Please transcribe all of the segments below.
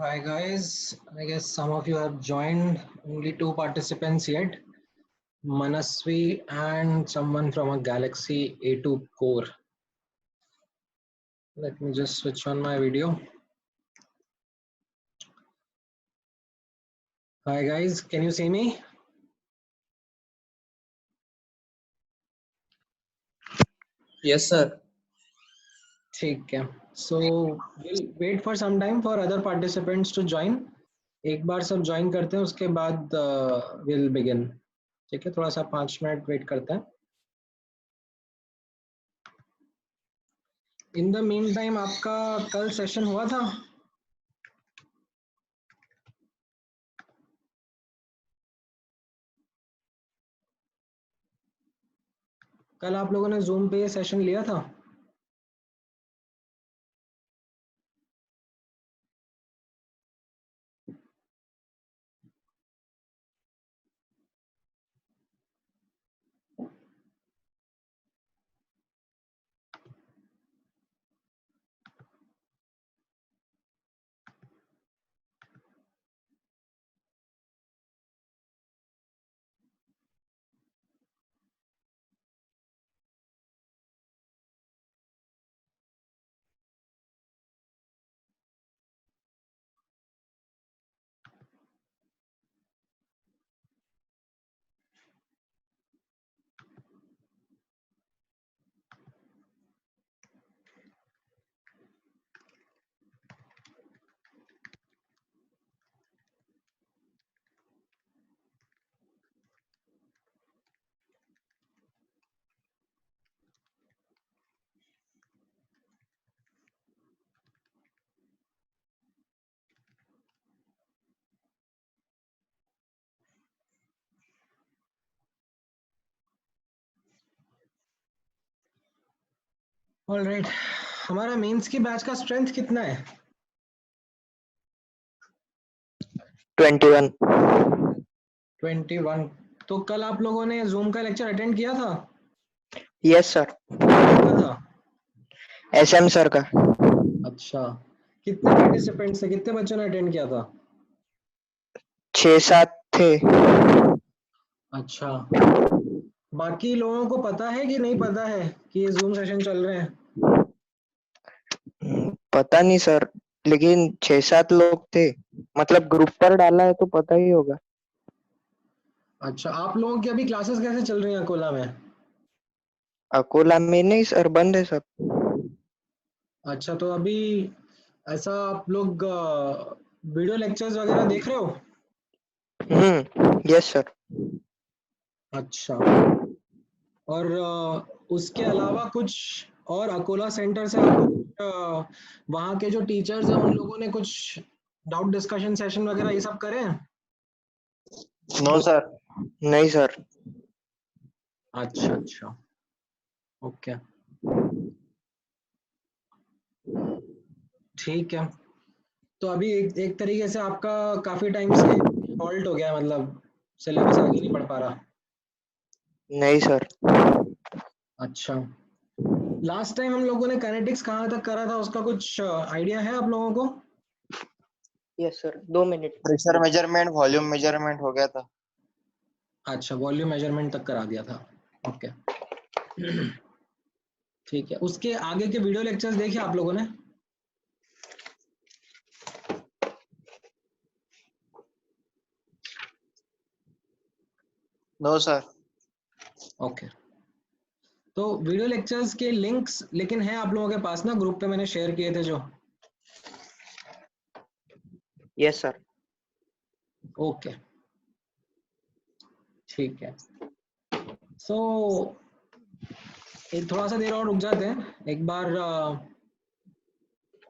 Hi guys, I guess some of you have joined, only two participants yet, Manasvi and someone from a Galaxy A2 core. Let me just switch on my video. Hi guys, can you see me? Yes, sir. ठीक है. So we'll wait for some time for other participants to join. एक बार सब join करते हैं उसके बाद we'll begin. ठीक है, थोड़ा सा 5 मिनट वेट करते हैं. In the meantime, आपका कल सेशन हुआ था? कल आप लोगों ने Zoom पे ये सेशन लिया था? ऑलराइट, हमारा मेंस की बैच का स्ट्रेंथ कितना है? 21. 21. तो कल आप लोगों ने जूम का लेक्चर अटेंड किया था? Yes sir. कितना था? एसएम सर का. अच्छा, कितने पार्टिसिपेंट्स थे, कितने बच्चों ने अटेंड किया था? 6-7 थे. अच्छा, बाकी लोगों को पता है कि नहीं पता है कि ये जूम सेशन चल रहे हैं? पता नहीं सर, लेकिन 6-7 लोग थे. मतलब ग्रुप पर डाला है तो पता ही होगा. अच्छा, आप लोगों की अभी क्लासेस कैसे चल रही हैं अकोला में? अकोला में नहीं सर, बंद है सब. अच्छा, तो अभी ऐसा आप लोग वीडियो लेक्चर्स वगैरह देख रहे हो? Yes sir. अच्छा, और उसके अलावा कुछ और अकोला सेंटर से आपको वहाँ के जो टीचर्स हैं उन लोगों ने कुछ डाउट डिस्कशन सेशन वगैरह ये सब करे हैं? No sir. नहीं सर. अच्छा अच्छा, ओके, ठीक है. तो अभी एक तरीके से आपका काफी टाइम से हॉल्ट हो गया है, मतलब सिलेबस आगे नहीं बढ़ पा रहा? नहीं सर. अच्छा, लास्ट टाइम हम लोगों ने काइनेटिक्स कहाँ तक करा था, उसका कुछ आइडिया है आप लोगों को? Yes sir, 2 minute. Pressure measurement, volume measurement हो गया था. अच्छा, वॉल्यूम मेजरमेंट तक करा दिया था, ओके. ठीक है, उसके आगे के वीडियो लेक्चर्स देखे आप लोगों ने? No sir. ओके, तो वीडियो लेक्चर्स के लिंक्स लेकिन हैं आप लोगों के पास ना, ग्रुप पे मैंने शेयर किए थे जो? Yes sir. ओके, ठीक है. सो एक थोड़ा सा देर और रुक जाते हैं, एक बार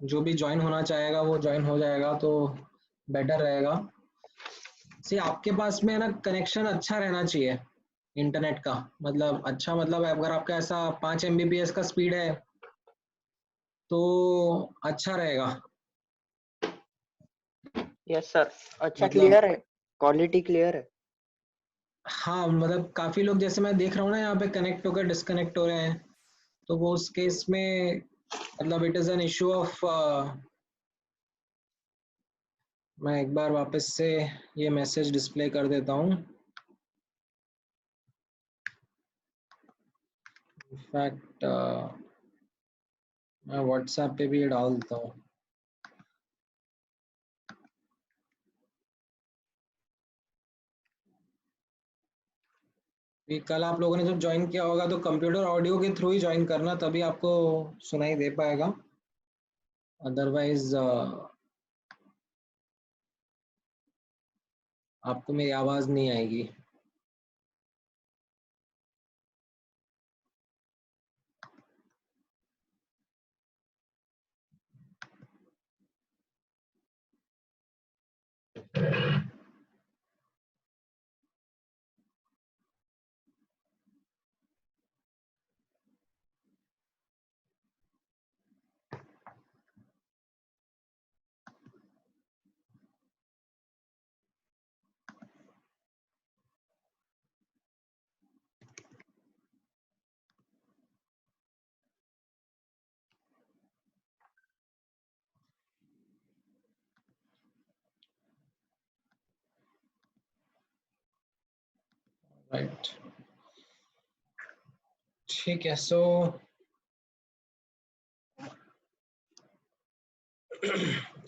जो भी ज्वाइन होना चाहेगा वो ज्वाइन हो जाएगा तो बेटर रहेगा. सी आपके पास में है ना, कनेक्शन अच्छा रहना चाहिए इंटरनेट का. मतलब अच्छा, मतलब अगर आपका ऐसा 5 MBPS का स्पीड है तो अच्छा रहेगा. Yes sir. अच्छा, मतलब क्लियर है. क्वालिटी क्लियर है. हाँ, मतलब काफी लोग जैसे मैं देख रहा हूँ ना यहाँ पे कनेक्ट होकर डिस्कनेक्ट हो रहे हैं, तो वो उस केस में मतलब it is an issue of मैं एक बार वापस से ये मैसेज डिस्प्ले कर देता हूँ। इनफैक्ट मैं व्हाट्सएप पे भी ये डाल देता हूँ। कि कल आप लोगों ने जब ज्वाइन किया होगा तो कंप्यूटर ऑडियो के थ्रू ही ज्वाइन करना, तभी आपको सुनाई दे पाएगा, अदरवाइज आपको मेरी आवाज नहीं आएगी। राइट, ठीक है। सो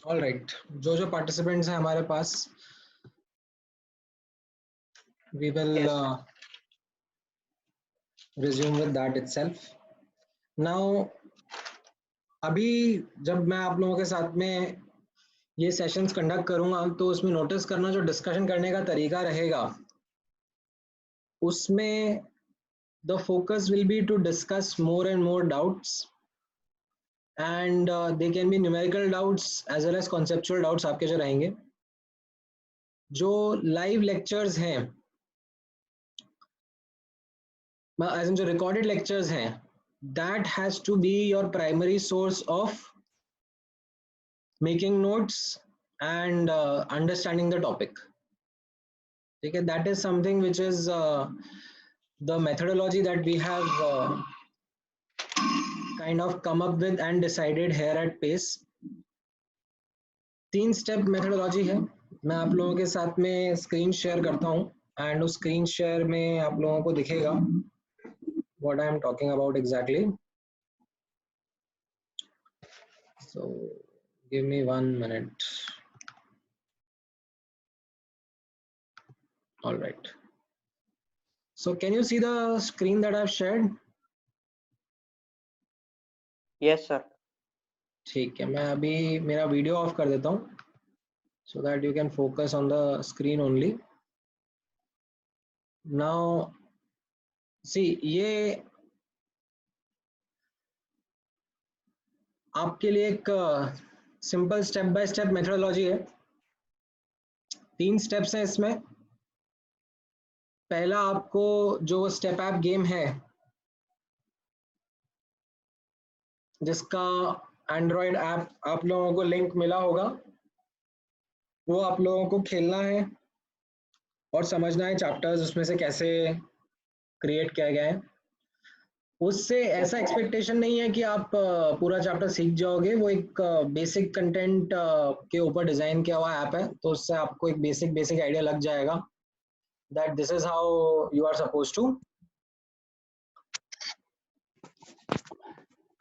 ऑल राइट, जो जो पार्टिसिपेंट्स हैं हमारे पास, we will resume with that itself. Now, अभी जब मैं आप लोगों के साथ में ये सेशंस कंडक्ट करूंगा तो उसमें नोटिस करना, जो डिस्कशन करने का तरीका रहेगा उसमें the focus will be to discuss more and more doubts, and they can be numerical doubts as well as conceptual doubts आपके जो रहेंगे। जो लाइव लेक्चर्स हैं, as in जो रिकॉर्डेड लेक्चर्स हैं, that has to be your primary source of making notes and understanding the topic. Okay, that is something which is the methodology that we have kind of come up with and decided here at PACE. 3 step methodology है। मैं आप लोगों के साथ में screen share करता हूँ, and उस स्क्रीन शेयर में आप लोगों को दिखेगा what I am talking about exactly. So give me 1 minute. All right. So can you see the screen that I've shared? Yes, sir. ठीक है, मैं अभी मेरा वीडियो ऑफ कर देता हूँ so that you can focus on the screen only. Now, see, ये आपके लिए एक simple step by step methodology है। 3 स्टेप्स हैं इसमें। पहला, आपको जो स्टेप ऐप गेम है जिसका एंड्रॉयड ऐप आप लोगों को लिंक मिला होगा, वो आप लोगों को खेलना है और समझना है चैप्टर्स उसमें से कैसे क्रिएट किया गया है। उससे ऐसा एक्सपेक्टेशन नहीं है कि आप पूरा चैप्टर सीख जाओगे, वो एक बेसिक कंटेंट के ऊपर डिजाइन किया हुआ ऐप है, तो उससे आपको एक बेसिक आइडिया लग जाएगा that this is how you are suppose to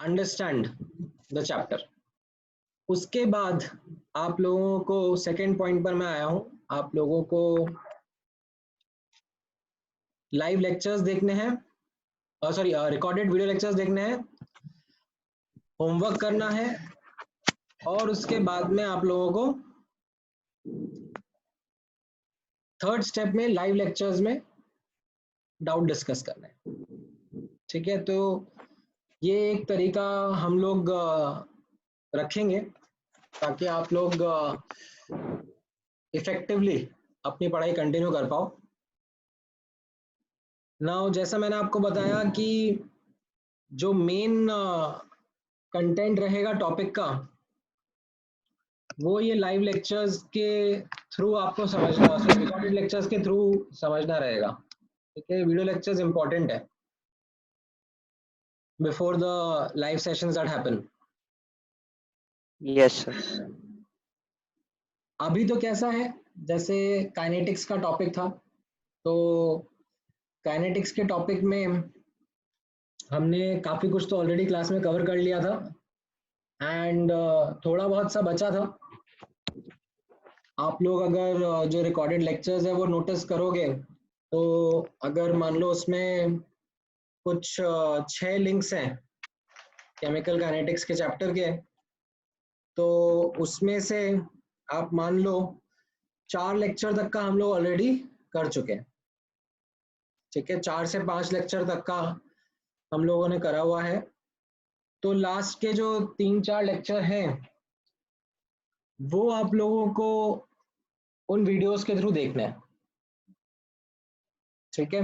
understand the chapter. उसके बाद आप लोगों को सेकेंड पॉइंट पर मैं आया हूँ, आप लोगों को लाइव लेक्चर्स देखने हैं, सॉरी रिकॉर्डेड वीडियो लेक्चर्स देखने हैं, होमवर्क करना है, और उसके बाद में आप लोगों को थर्ड स्टेप में लाइव लेक्चर्स में डाउट डिस्कस करना है। ठीक है, तो ये एक तरीका हम लोग रखेंगे ताकि आप लोग इफेक्टिवली अपनी पढ़ाई कंटिन्यू कर पाओ। नाउ, जैसा मैंने आपको बताया कि जो मेन कंटेंट रहेगा टॉपिक का, वो ये लाइव लेक्चर्स के थ्रू आपको समझना, रिकॉर्डेड लेक्चर्स के थ्रू समझना रहेगा। ठीक है, वीडियो लेक्चर्स इंपॉर्टेंट है before the live sessions that happen. Yes, sir. अभी तो कैसा है, जैसे काइनेटिक्स का टॉपिक था, तो काइनेटिक्स के टॉपिक में हमने काफ़ी कुछ तो ऑलरेडी क्लास में कवर कर लिया था, एंड थोड़ा बहुत सा बचा था। आप लोग अगर जो रिकॉर्डेड लेक्चर्स है वो नोटिस करोगे, तो अगर मान लो उसमें कुछ 6 लिंक्स हैं केमिकल काइनेटिक्स के चैप्टर के, तो उसमें से आप मान लो 4 लेक्चर तक का हम लोग ऑलरेडी कर चुके हैं। ठीक है, 4 से 5 लेक्चर तक का हम लोगों ने करा हुआ है। तो लास्ट के जो 3-4 लेक्चर हैं वो आप लोगों को उन वीडियोस के थ्रू देखना है। ठीक है,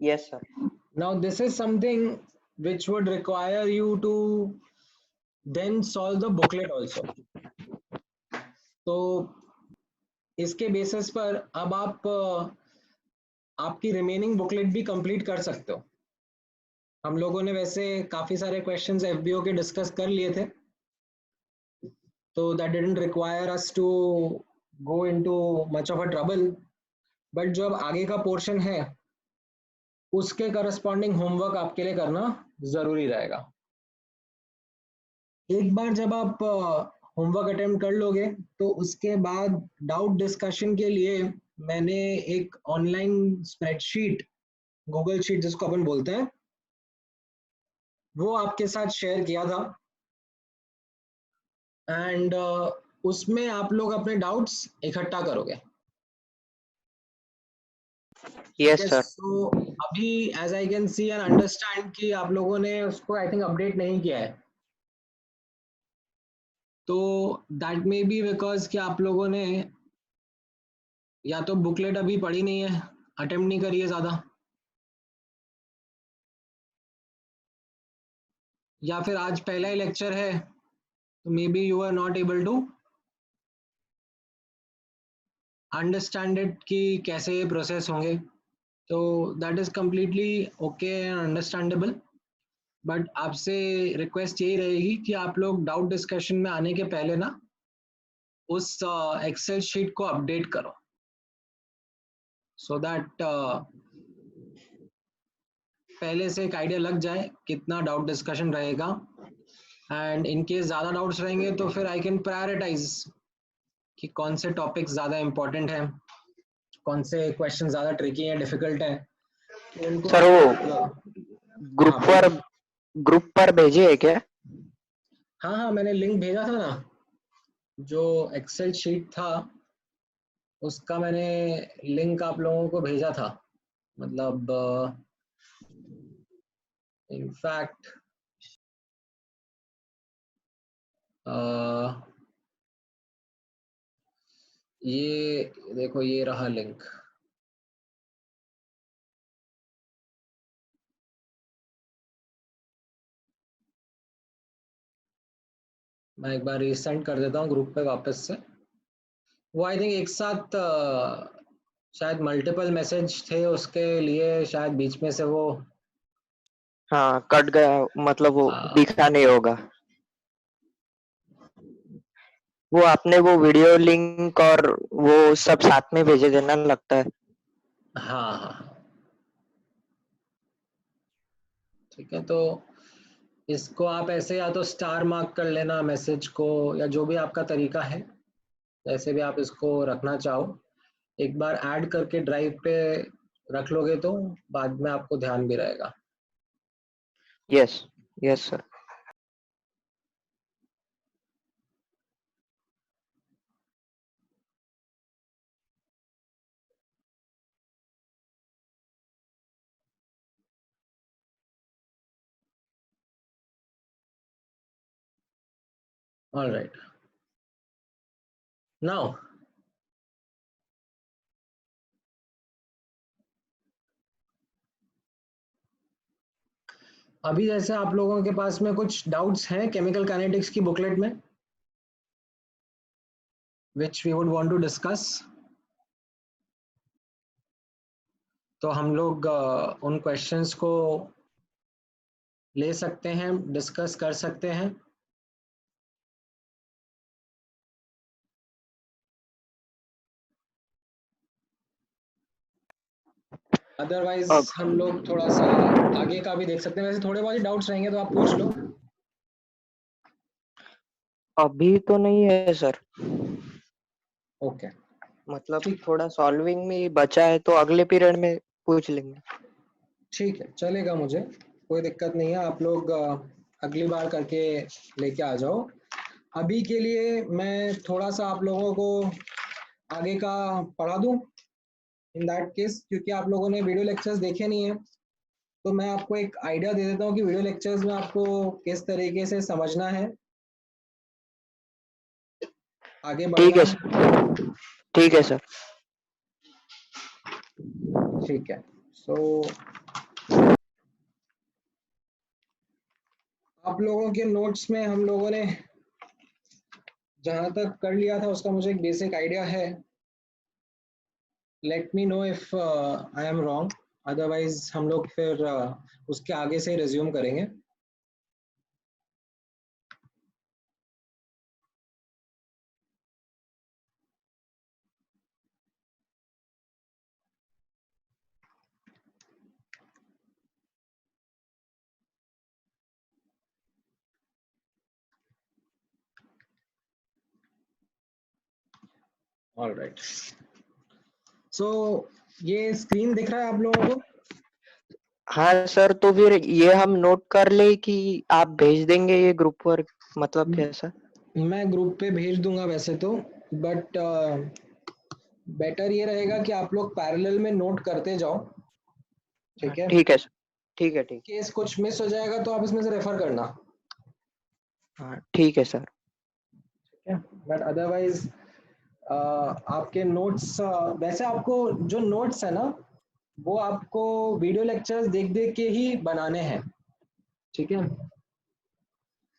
yes sir. now this is something which would require you to then solve the booklet also. तो इसके बेसिस पर अब आप आपकी रिमेनिंग बुकलेट भी कंप्लीट कर सकते हो। हम लोगों ने वैसे काफ़ी सारे क्वेश्चंस एफबीओ के डिस्कस कर लिए थे, तो that didn't require us to go into much of a trouble, but जो अब आगे का पोर्शन है उसके करस्पॉन्डिंग होमवर्क आपके लिए करना ज़रूरी रहेगा। एक बार जब आप होमवर्क अटेम्प्ट कर लोगे तो उसके बाद डाउट डिस्कशन के लिए मैंने एक ऑनलाइन स्प्रेडशीट, गूगल शीट जिसको अपन बोलते हैं, वो आपके साथ शेयर किया था, एंड उसमें आप लोग अपने डाउट्स इकट्ठा करोगे। Yes sir. सो अभी as I can see and understand कि आप लोगों ने उसको आई थिंक अपडेट नहीं किया है, तो दैट मे बी बिकॉज कि आप लोगों ने या तो बुकलेट अभी पढ़ी नहीं है, अटेम्प्ट नहीं करी है ज़्यादा, या फिर आज पहला ही लेक्चर है तो maybe you are not able to understand it कि कैसे ये प्रोसेस होंगे। तो that is completely okay and understandable, but आपसे रिक्वेस्ट यही रहेगी कि आप लोग डाउट डिस्कशन में आने के पहले ना उस एक्सेल शीट को अपडेट करो, सो दैट पहले से एक आइडिया लग जाए कितना डाउट डिस्कशन रहेगा, एंड इन केस ज़्यादा डाउट्स रहेंगे तो फिर आई कैन प्रायोरिटाइज कि कौन से टॉपिक ज़्यादा इम्पोर्टेंट हैं, कौन से क्वेश्चन ज़्यादा ट्रिकी हैं, डिफिकल्ट हैं, तो उनको सर हम वो लोग ग्रुप हाँ पर बोलिए। ग्रुप पर भेजे है क्या? हाँ हाँ, मैंने लिंक भेजा था ना, जो एक्सेल शीट था उसका मैंने लिंक आप लोगों को भेजा था, मतलब इनफैक्ट ये देखो, ये रहा लिंक। मैं एक बार रीसेंड कर देता हूँ ग्रुप पे वापस से। वो आई थिंक एक साथ शायद मल्टीपल मैसेज थे, उसके लिए शायद बीच में से वो हाँ कट गया, मतलब वो आ, दिखा नहीं होगा। वो आपने वो वीडियो लिंक और वो सब साथ में भेजे देना लगता है। हाँ हाँ, ठीक है, तो इसको आप ऐसे या तो स्टार मार्क कर लेना मैसेज को, या जो भी आपका तरीका है, जैसे भी आप इसको रखना चाहो, एक बार ऐड करके ड्राइव पे रख लोगे तो बाद में आपको ध्यान भी रहेगा। Yes yes sir. All right, now अभी जैसे आप लोगों के पास में कुछ डाउट्स हैं केमिकल काइनेटिक्स की बुकलेट में which we would want to discuss, तो हम लोग उन क्वेश्चंस को ले सकते हैं, डिस्कस कर सकते हैं। अदरवाइज अब हम लोग थोड़ा सा आगे का भी देख सकते हैं। वैसे थोड़े बहुत ही डाउट्स रहेंगे तो आप पूछ लो। अभी तो नहीं है सर, ओके, मतलब ठीक थोड़ा सॉल्विंग में ही बचा है तो अगले पीरियड में पूछ लेंगे। ठीक है, चलेगा, मुझे कोई दिक्कत नहीं है। आप लोग अगली बार करके लेके आ जाओ। अभी के लिए मैं थोड़ा सा आप लोगों को आगे का पढ़ा दूं इन दैट केस, क्योंकि आप लोगों ने वीडियो लेक्चर्स देखे नहीं है, तो मैं आपको एक आइडिया दे देता हूँ कि वीडियो लेक्चर्स में आपको किस तरीके से समझना है, आगे ठीक बढ़ना है है। सर, ठीक है सर। ठीक है, सो आप लोगों के नोट्स में हम लोगों ने जहाँ तक कर लिया था उसका मुझे एक बेसिक आइडिया है। Let me know if I am wrong, otherwise हम लोग फिर उसके आगे से रिज्यूम करेंगे। ऑलराइट, सो ये स्क्रीन दिख रहा है आप लोगों को? हाँ सर, तो फिर ये हम नोट कर ले कि आप भेज देंगे ये ग्रुप वर्क, मतलब कैसा? मैं ग्रुप पे भेज दूंगा वैसे तो, बट बेटर ये रहेगा कि आप लोग पैरेलल में नोट करते जाओ। हाँ, ठीक है, ठीक है सर, ठीक है, ठीक। केस कुछ मिस हो जाएगा तो आप इसमें से रेफर करना। हाँ ठीक है सर। ठीक है, बट अदरवाइज आपके नोट्स, वैसे आपको जो नोट्स है ना, वो आपको वीडियो लेक्चर्स देख देख के ही बनाने हैं। ठीक है,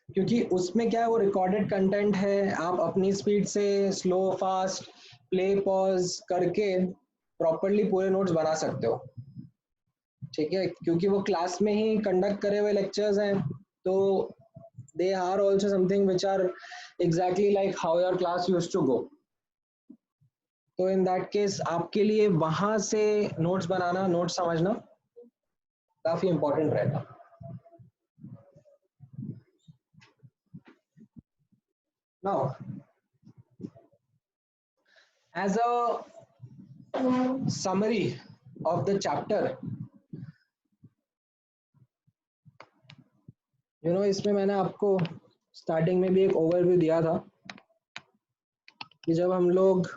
क्योंकि उसमें क्या है, वो रिकॉर्डेड कंटेंट है। आप अपनी स्पीड से स्लो फास्ट प्ले पॉज करके प्रॉपरली पूरे नोट्स बना सकते हो। ठीक है, क्योंकि वो क्लास में ही कंडक्ट करे हुए लेक्चर्स हैं, तो they are also something which are exactly like how your class use to go. तो इन दैट केस आपके लिए वहां से नोट्स बनाना, नोट्स समझना काफी इंपॉर्टेंट रहेगा। Now as a summary of the chapter, इसमें मैंने आपको स्टार्टिंग में भी एक ओवरव्यू दिया था कि जब हम लोग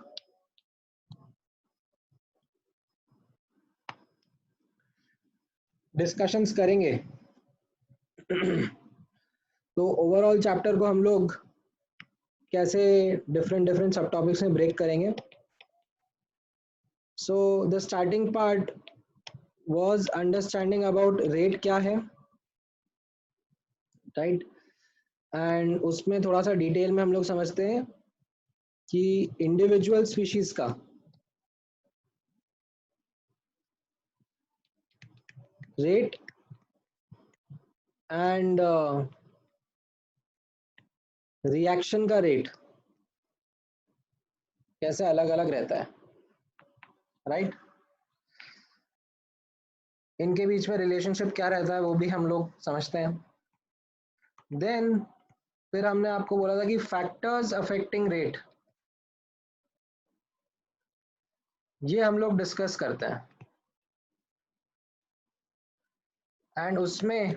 डिस्कशंस करेंगे तो ओवरऑल चैप्टर को हम लोग कैसे डिफरेंट डिफरेंट सब टॉपिक्स में ब्रेक करेंगे। So the starting part was understanding about rate क्या है, राइट। एंड उसमें थोड़ा सा डिटेल में हम लोग समझते हैं कि इंडिविजुअल स्पीशीज का रेट एंड रिएक्शन का रेट कैसे अलग अलग रहता है, राइट। इनके बीच में रिलेशनशिप क्या रहता है वो भी हम लोग समझते हैं। देन फिर हमने आपको बोला था कि फैक्टर्स अफेक्टिंग रेट, ये हम लोग डिस्कस करते हैं। एंड उसमें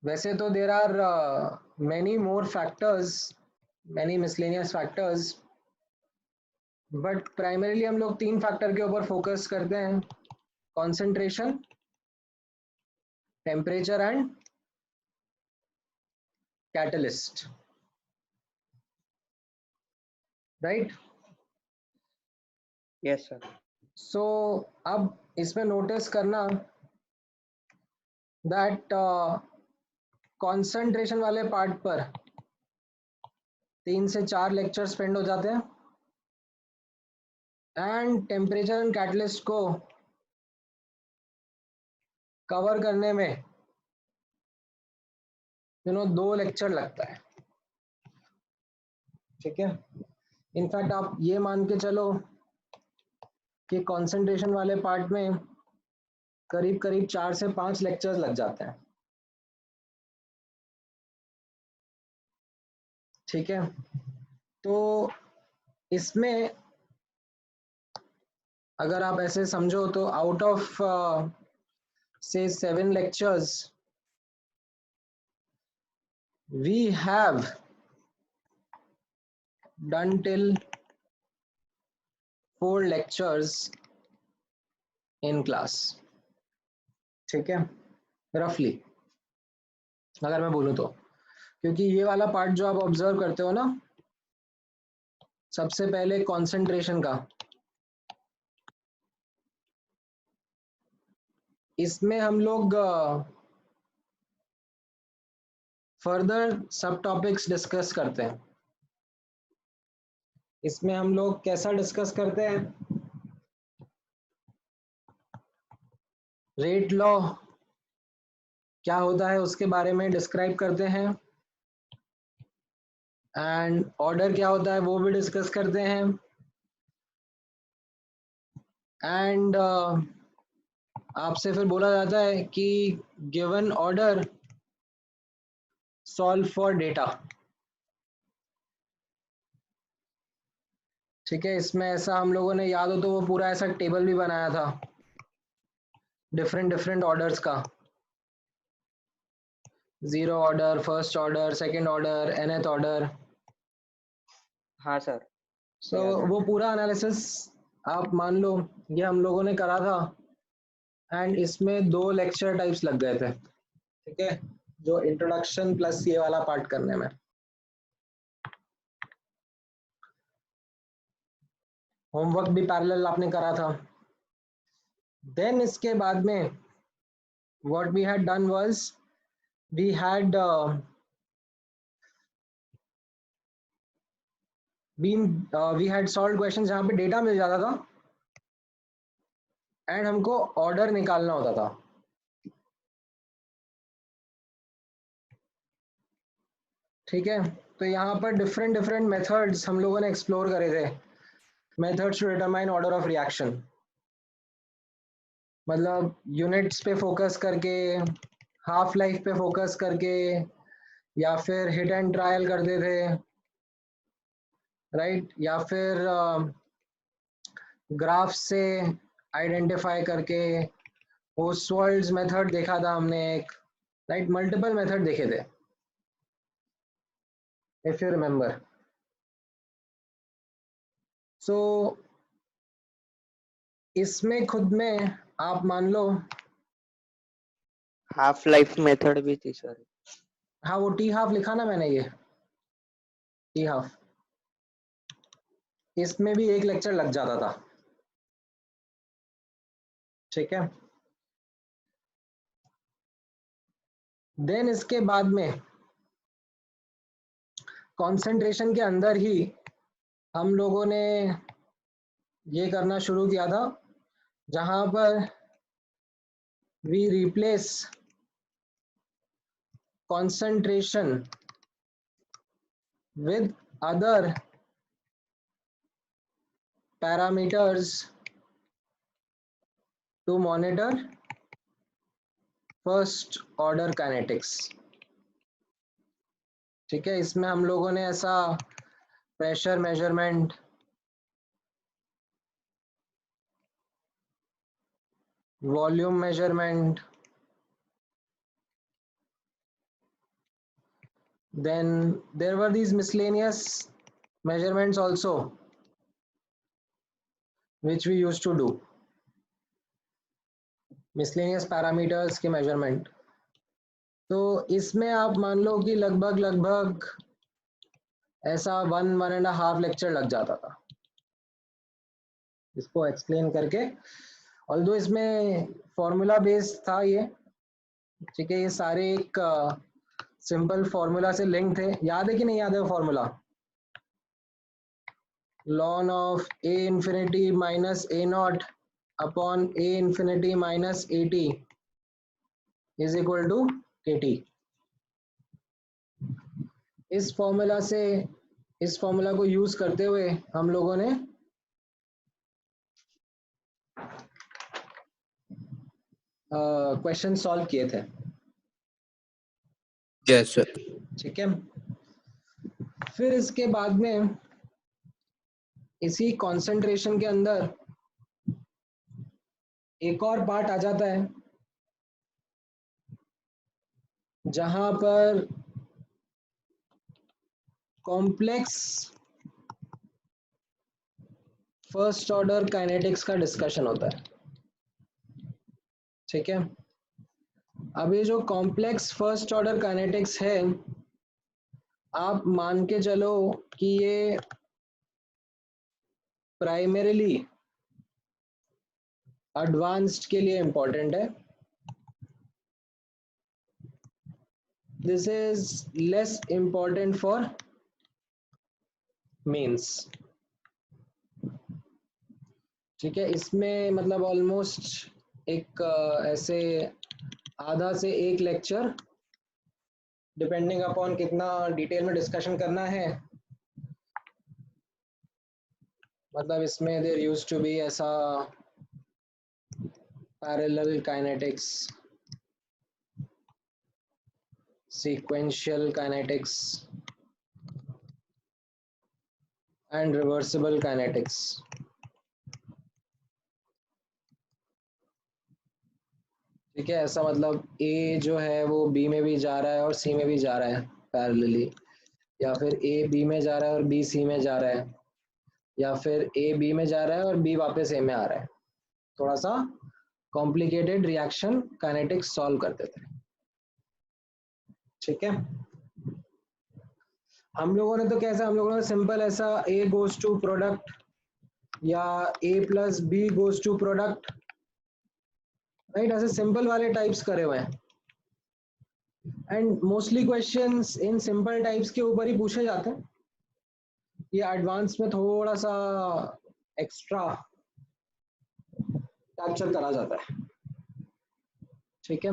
वैसे तो there are many more factors, many miscellaneous factors, but primarily हम लोग तीन फैक्टर के ऊपर फोकस करते हैं: concentration, temperature and catalyst, right. Yes sir. So अब इसमें नोटिस करना दैट कॉन्सेंट्रेशन वाले पार्ट पर 3 से 4 लेक्चर स्पेंड हो जाते हैं, एंड टेम्परेचर एंड कैटलिस्ट को कवर करने में 2 लेक्चर लगता है। ठीक है, इनफैक्ट आप ये मान के चलो कि कंसंट्रेशन वाले पार्ट में करीब करीब 4 से 5 लेक्चर्स लग जाते हैं। ठीक है, तो इसमें अगर आप ऐसे समझो तो out of say 7 lectures we have done till 4 lectures in class। ठीक है, रफली अगर मैं बोलूँ तो, क्योंकि ये वाला पार्ट जो आप ऑब्जर्व करते हो ना, सबसे पहले कंसंट्रेशन का, इसमें हम लोग फर्दर सब टॉपिक्स डिस्कस करते हैं। इसमें हम लोग कैसा डिस्कस करते हैं, रेट लॉ क्या होता है उसके बारे में डिस्क्राइब करते हैं, एंड ऑर्डर क्या होता है वो भी डिस्कस करते हैं, एंड आपसे फिर बोला जाता है कि given order solve for data. ठीक है, इसमें ऐसा हम लोगों ने, याद हो तो वो पूरा ऐसा टेबल भी बनाया था डिफरेंट डिफरेंट ऑर्डर्स का, 0 order, first order, second order, nth order. हाँ सर, सो याद है। वो पूरा एनालिसिस आप मान लो ये हम लोगों ने करा था, एंड इसमें 2 लेक्चर टाइप्स लग गए थे। ठीक है, जो इंट्रोडक्शन प्लस ये वाला पार्ट करने में, होमवर्क भी पैरेलल आपने करा था। देन इसके बाद में what we had done was we had we had solved questions जहाँ पे डेटा मिल जाता था एंड हमको ऑर्डर निकालना होता था। ठीक है, तो यहाँ पर डिफरेंट डिफरेंट मेथड्स हम लोगों ने एक्सप्लोर करे थे, methods to determine order of reaction, मतलब यूनिट्स पे फोकस करके, हाफ लाइफ पे फोकस करके, या फिर हिट एंड ट्रायल करते थे, राइट, या फिर ग्राफ से आइडेंटिफाई करके, ओस्वाल्ड्स मेथड देखा था हमने एक, राइट, मल्टीपल मेथड देखे थे इफ यू रिमेम्बर। सो इसमें खुद में आप मान लो, हाफ लाइफ मेथड भी थी सर। हाँ वो टी हाफ लिखा ना मैंने, ये टी हाफ, इसमें भी 1 लेक्चर लग जाता था। ठीक है, देन इसके बाद में कंसंट्रेशन के अंदर ही हम लोगों ने ये करना शुरू किया था, जहां पर we replace concentration with other parameters to monitor first order kinetics। ठीक है, इसमें हम लोगों ने ऐसा pressure measurement, volume measurement, then there were these miscellaneous measurements also which we used to do, miscellaneous parameters के measurement। तो इसमें आप मान लो कि लगभग ऐसा 1.5 लेक्चर लग जाता था इसको एक्सप्लेन करके, ऑल्दो इसमें फॉर्मूला बेस्ड था ये। ठीक है, ये सारे एक सिंपल फॉर्मूला से लिंक थे, याद है कि नहीं याद है वो formula, ln of A infinity minus A naught upon A infinity minus A T is equal to K T. इस फॉर्मूला को यूज करते हुए हम लोगों ने क्वेश्चन सॉल्व किए थे। Yes sir. ठीक है, फिर इसके बाद में इसी कंसंट्रेशन के अंदर एक और पार्ट आ जाता है जहां पर कॉम्प्लेक्स फर्स्ट ऑर्डर काइनेटिक्स का डिस्कशन होता है। ठीक है, अब ये जो कॉम्प्लेक्स फर्स्ट ऑर्डर काइनेटिक्स है, आप मान के चलो कि ये प्राइमरीली एडवांस्ड के लिए इंपॉर्टेंट है। This is less important for mains. ठीक है, इसमें मतलब ऑलमोस्ट एक ऐसे आधा से एक लेक्चर, डिपेंडिंग अपॉन कितना डिटेल में डिस्कशन करना है, मतलब इसमें देयर यूज्ड टू बी ऐसा parallel kinetics, sequential kinetics and reversible kinetics. ठीक है, ऐसा मतलब ए जो है वो बी में भी जा रहा है और सी में भी जा रहा है पैरेलली, या फिर ए बी में जा रहा है और बी सी में जा रहा है, या फिर ए बी में जा रहा है और बी वापस ए में आ रहा है। थोड़ा सा कॉम्प्लिकेटेड रिएक्शन काइनेटिक्स सॉल्व करते थे। ठीक है, हम लोगों ने तो कैसा, हम लोगों ने सिंपल ऐसा ए गोज टू प्रोडक्ट या A plus B goes to product, right, ऐसे सिंपल वाले टाइप्स करे हुए हैं। And mostly questions in simple types के ऊपर ही पूछे जाते हैं। ये एडवांस में थोड़ा सा एक्स्ट्रा कैप्चर करा जाता है। ठीक है,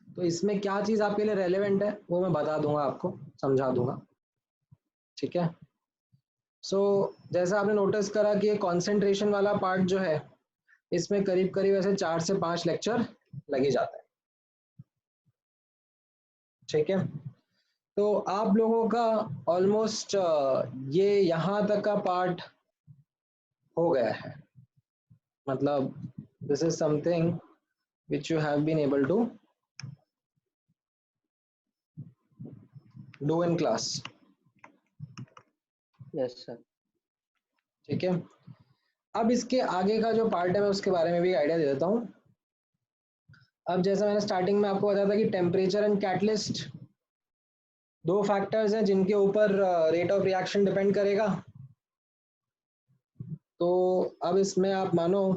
तो इसमें क्या चीज आपके लिए रेलेवेंट है वो मैं बता दूंगा, आपको समझा दूंगा। ठीक है, सो जैसा आपने नोटिस करा कि ये कंसंट्रेशन वाला पार्ट जो है, इसमें करीब करीब ऐसे 4 से 5 लेक्चर लगे जाते हैं। ठीक है, तो आप लोगों का ऑलमोस्ट ये यहाँ तक का पार्ट हो गया है, मतलब this is something which you have been able to do in class. Yes sir. ठीक है, अब इसके आगे का जो पार्ट है मैं उसके बारे में भी आइडिया दे देता हूँ। अब जैसा मैंने स्टार्टिंग में आपको बताया था कि टेम्परेचर एंड कैटलिस्ट दो फैक्टर्स हैं जिनके ऊपर रेट ऑफ रिएक्शन डिपेंड करेगा। तो अब इसमें आप मानो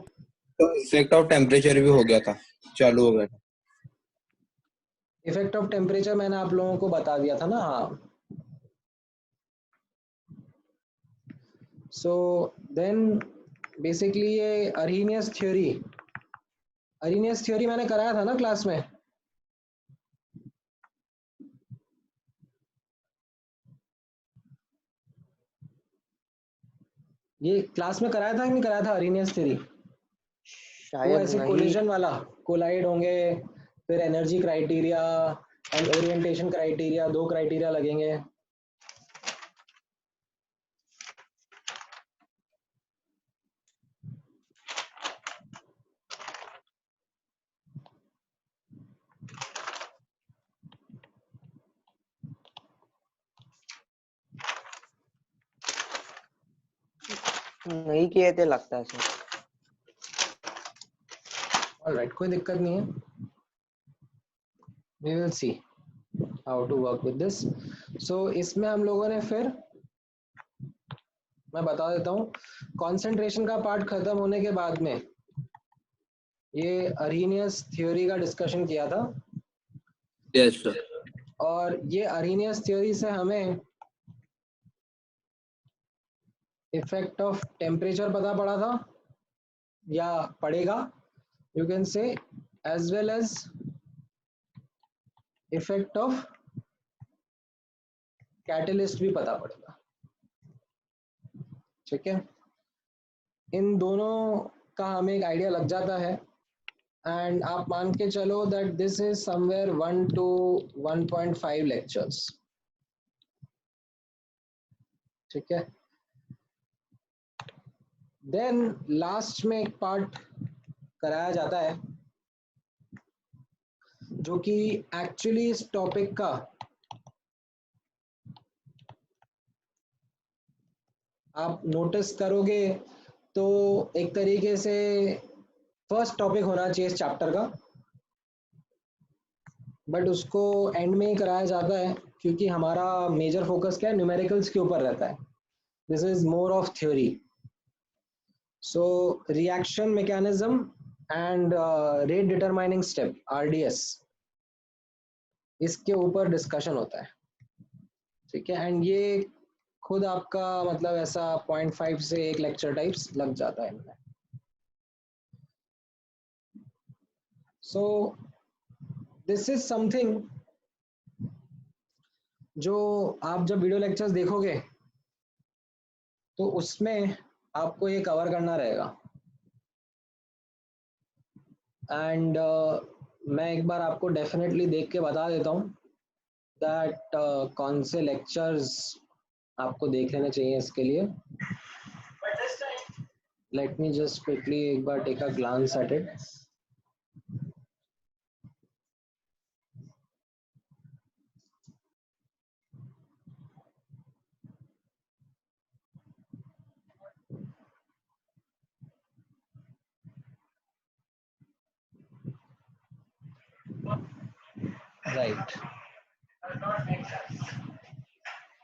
तो इफेक्ट ऑफ टेम्परेचर भी हो गया था, चालू हो गया था। इफेक्ट ऑफ टेम्परेचर मैंने आप लोगों को बता दिया था ना। हाँ, सो देन बेसिकली ये अरीनियस थ्योरी मैंने कराया था ना क्लास में। ये क्लास में कराया था कि नहीं कराया था अरीनियस थ्योरी? वो शायद ऐसे नहीं। कोलिजन वाला, कोलाइड होंगे, फिर energy criteria and orientation criteria, दो क्राइटेरिया लगेंगे। नहीं किए थे लगता है सर। ऑलराइट, कोई दिक्कत नहीं है, we will see how to work with this. So इसमें हम लोगों ने फिर, मैं बता देता हूँ, कंसंट्रेशन का पार्ट खत्म होने के बाद में ये अरीनियस थ्योरी का डिस्कशन किया था। Yes sir. और ये अरीनियस थ्योरी से हमें इफेक्ट ऑफ टेम्परेचर पता पड़ा था या पड़ेगा, you can say, as well as effect of catalyst भी पता पड़ेगा। ठीक है, इन दोनों का हमें एक आइडिया लग जाता है एंड आप मान के चलो that this is somewhere 1 to 1.5 lectures, ठीक है। देन लास्ट में एक पार्ट कराया जाता है जो कि एक्चुअली इस टॉपिक का आप नोटिस करोगे तो एक तरीके से फर्स्ट टॉपिक होना चाहिए इस चैप्टर का, बट उसको एंड में ही कराया जाता है क्योंकि हमारा मेजर फोकस क्या है, न्यूमेरिकल्स के ऊपर रहता है। This is more of theory. So reaction mechanism and rate determining step RDS, इसके ऊपर डिस्कशन होता है, ठीक है। एंड ये खुद आपका मतलब ऐसा 0.5 से 1 लेक्चर टाइप्स लग जाता है इनमें। सो दिस इज समथिंग जो आप जब वीडियो लेक्चर्स देखोगे तो उसमें आपको ये कवर करना रहेगा। एंड मैं एक बार आपको डेफिनेटली देख के बता देता हूँ दैट कौन से लेक्चर्स आपको देख लेने चाहिए इसके लिए। लेट मी जस्ट क्विकली एक बार take a glance at it. Right,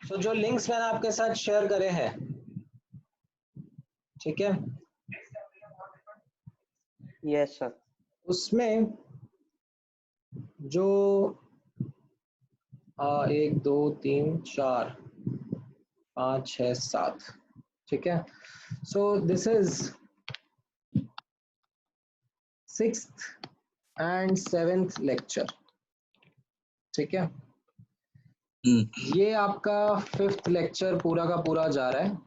so जो लिंक्स मैंने आपके साथ शेयर करे हैं, ठीक है, यस सर। उसमें जो 1 2 3 4 5 6 7, ठीक है। So this is 6th and 7th lecture, ठीक है। ये आपका 5th लेक्चर पूरा का पूरा जा रहा है।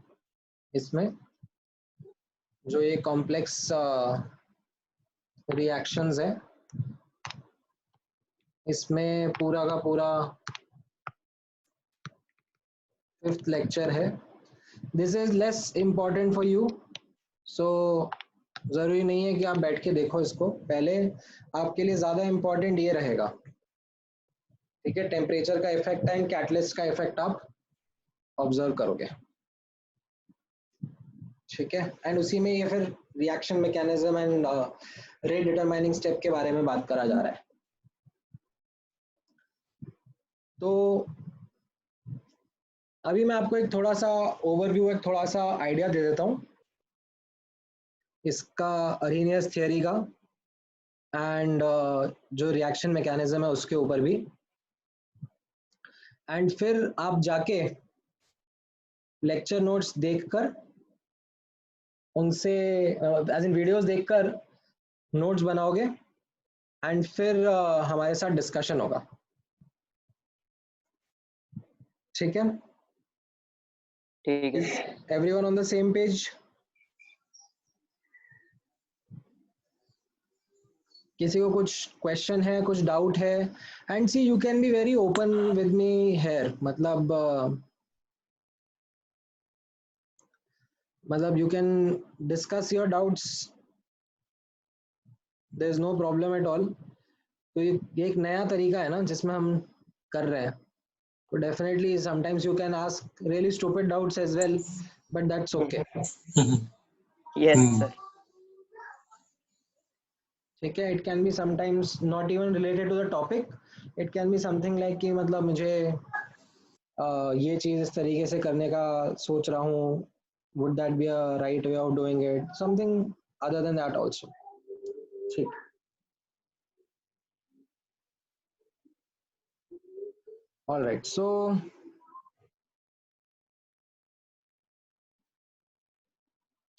इसमें जो ये कॉम्प्लेक्स रिएक्शंस है, इसमें पूरा का पूरा 5th लेक्चर है। This is less important for you, so जरूरी नहीं है कि आप बैठ के देखो इसको। पहले आपके लिए ज्यादा इम्पोर्टेंट ये रहेगा, ठीक है, टेम्परेचर का इफेक्ट एंड कैटलिस्ट का इफेक्ट आप ऑब्जर्व करोगे, ठीक है। एंड उसी में ये फिर reaction mechanism and rate determining step के बारे में बात करा जा रहा है। तो अभी मैं आपको एक थोड़ा सा ओवरव्यू, एक थोड़ा सा आइडिया दे देता हूँ इसका, अरेनियस थियरी का एंड जो रिएक्शन मैकेनिज्म है उसके ऊपर भी। एंड फिर आप जाके लेक्चर नोट्स देखकर उनसे एज इन वीडियोस देखकर नोट्स बनाओगे एंड फिर हमारे साथ डिस्कशन होगा, ठीक है। ठीक है। Everyone on the same page? किसी को कुछ क्वेश्चन है, कुछ डाउट है? And see you can be very open with me here, मतलब you can discuss your doubts, there is no problem at all. तो ये एक नया तरीका है ना जिसमें हम कर रहे हैं, तो definitely sometimes you can ask really stupid doubts as well, but that's okay, yes sir. ठीक है। It can be sometimes not even related to the topic, it can be something like कि मतलब मुझे ये चीज इस तरीके से करने का सोच रहा हूँ, would that be a right way of doing it, something other than that also, ठीक। all right, so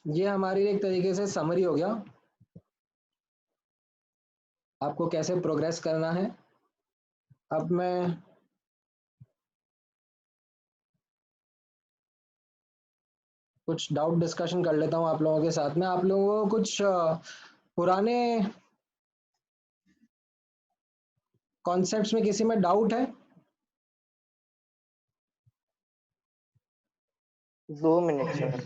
ये हमारी एक तरीके से समरी हो गया, आपको कैसे प्रोग्रेस करना है। अब मैं कुछ डाउट डिस्कशन कर लेता हूँ आप लोगों के साथ में। आप लोगों को कुछ पुराने कॉन्सेप्ट्स में किसी में डाउट है? 2 मिनट सर।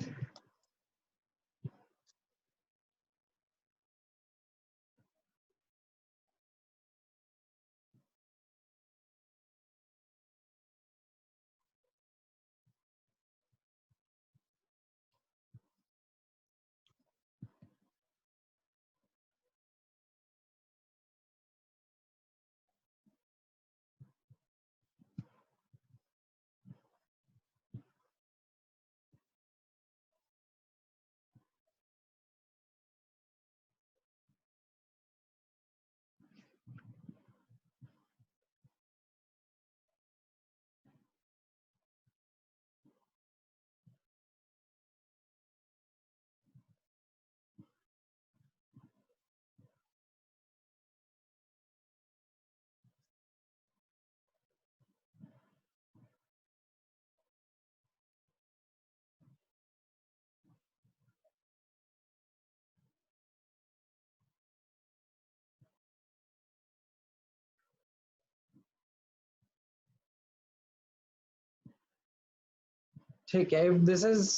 ठीक है, if this is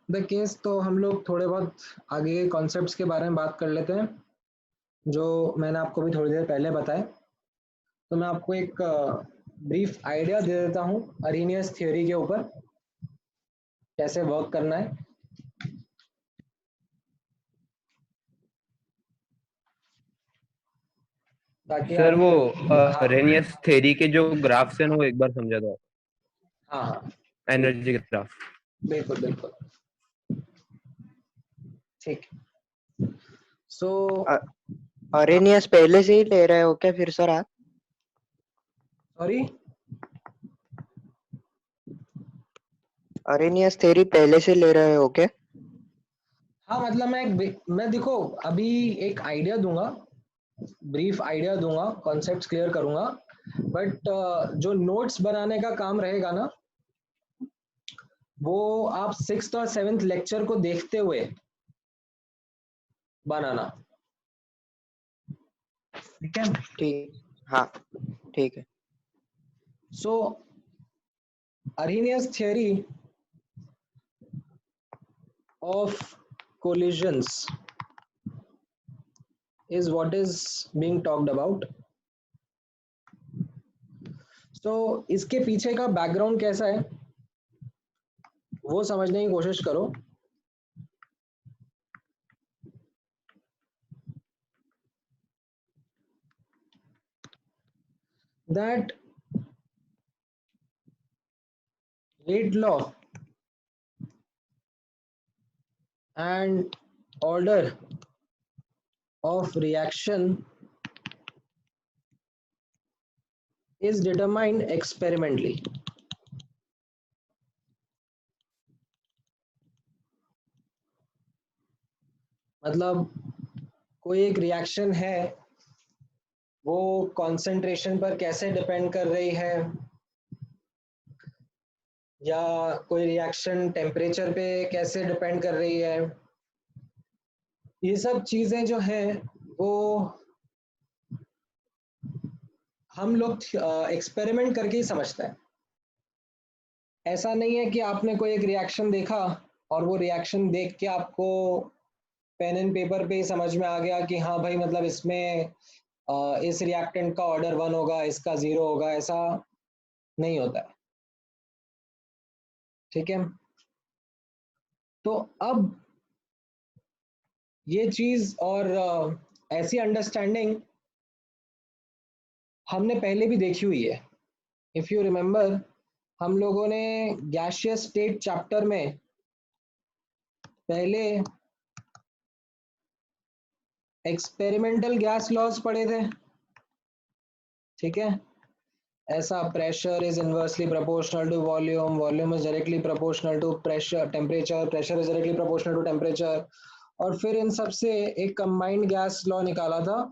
the case तो हम लोग थोड़े बहुत आगे के कॉन्सेप्ट्स के बारे में बात कर लेते हैं जो मैंने आपको भी थोड़ी देर पहले बताए। तो मैं आपको एक ब्रीफ आइडिया दे देता हूँ अरेनियस थ्योरी के ऊपर कैसे वर्क करना है। ताकि सर वो हाँ रेनियस थ्योरी के जो ग्राफ्स हैं ना वो एक बार समझा दो, हाँ हाँ एनर्जी ग्राफ। बिल्कुल बिल्कुल ठीक। सो अरेनियस पहले से ही ले रहे हो क्या फिर सर आप? सॉरी, अरेनियस थ्योरी पहले से ले रहे हो क्या? हाँ मतलब मैं देखो अभी एक आइडिया दूंगा, ब्रीफ आइडिया दूंगा, कॉन्सेप्ट्स क्लियर करूंगा, बट जो नोट्स बनाने का काम रहेगा ना वो आप 6th और 7th लेक्चर को देखते हुए बनाना, ठीक है? ठीक, हाँ ठीक है। सो Arrhenius theory of collisions is what is being talked about. So इसके पीछे का बैकग्राउंड कैसा है वो समझने की कोशिश करो। That rate law and order of reaction is determined experimentally. मतलब कोई एक रिएक्शन है वो कंसंट्रेशन पर कैसे डिपेंड कर रही है, या कोई रिएक्शन टेम्परेचर पे कैसे डिपेंड कर रही है, ये सब चीजें जो हैं वो हम लोग एक्सपेरिमेंट करके ही समझते हैं। ऐसा नहीं है कि आपने कोई एक रिएक्शन देखा और वो रिएक्शन देख के आपको पेन एंड पेपर पे ही समझ में आ गया कि हाँ भाई मतलब इसमें इस रिएक्टेंट का ऑर्डर 1 होगा, इसका 0 होगा, ऐसा नहीं होता है, ठीक है? तो अब ये चीज और ऐसी अंडरस्टैंडिंग हमने पहले भी देखी हुई है। इफ यू रिमेम्बर हम लोगों ने गैसियस स्टेट चैप्टर में पहले एक्सपेरिमेंटल गैस लॉज पढ़े थे, ठीक है? ऐसा pressure is inversely proportional to volume, volume is directly proportional to pressure, temperature, pressure is directly proportional to temperature, और फिर इन सब से एक कंबाइंड गैस लॉ निकाला था।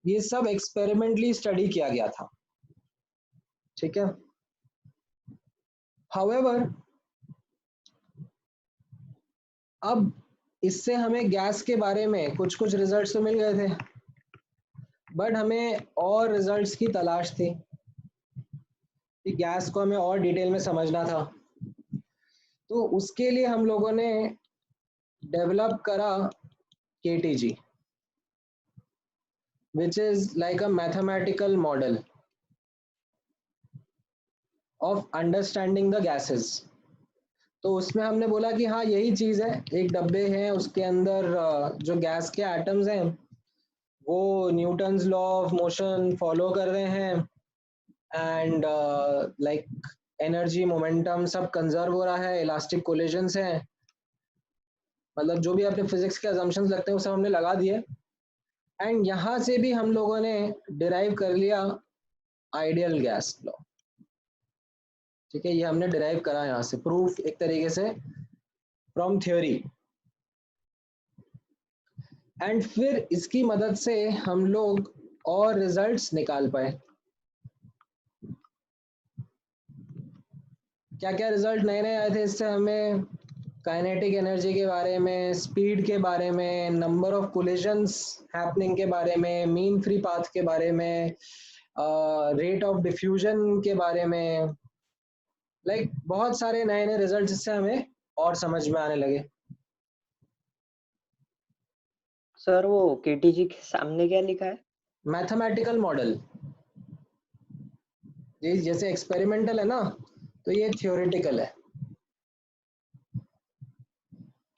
ये सब एक्सपेरिमेंटली स्टडी किया गया था, ठीक है? हाउएवर अब इससे हमें गैस के बारे में कुछ कुछ रिजल्ट्स तो मिल गए थे, बट हमें और रिजल्ट्स की तलाश थी कि गैस को हमें और डिटेल में समझना था। तो उसके लिए हम लोगों ने डेवलप करा KTG, which is like a mathematical model of understanding the gases। तो उसमें हमने बोला कि हाँ यही चीज़ है, एक डब्बे हैं उसके अंदर जो गैस के एटम्स हैं वो Newton's law of motion follow कर रहे हैं एंड लाइक एनर्जी मोमेंटम सब कंजर्व हो रहा है, इलास्टिक कोलिजन्स हैं, मतलब जो भी अपने फिजिक्स के अजम्पशंस लगते हैं वो सब हमने लगा दिए। एंड यहाँ से भी हम लोगों ने डिराइव कर लिया आइडियल गैस लॉ। ठीक है, ये हमने डिराइव करा यहाँ से, प्रूफ एक तरीके से फ्रॉम थ्योरी। एंड फिर इसकी मदद से हम लोग और रिजल्ट्स निकाल पाए। क्या क्या रिजल्ट नए नए आए थे इससे हमें? काइनेटिक एनर्जी के बारे में, स्पीड के बारे में, नंबर ऑफ कोलिजन्स हैपनिंग के बारे में, मीन फ्री पाथ के बारे में, रेट ऑफ डिफ्यूजन के बारे में, लाइक बहुत सारे नए नए रिजल्ट इससे हमें और समझ में आने लगे। सर वो केटीजी के सामने क्या लिखा है? Mathematical model. ये जैसे एक्सपेरिमेंटल है ना, तो ये थ्योरेटिकल है,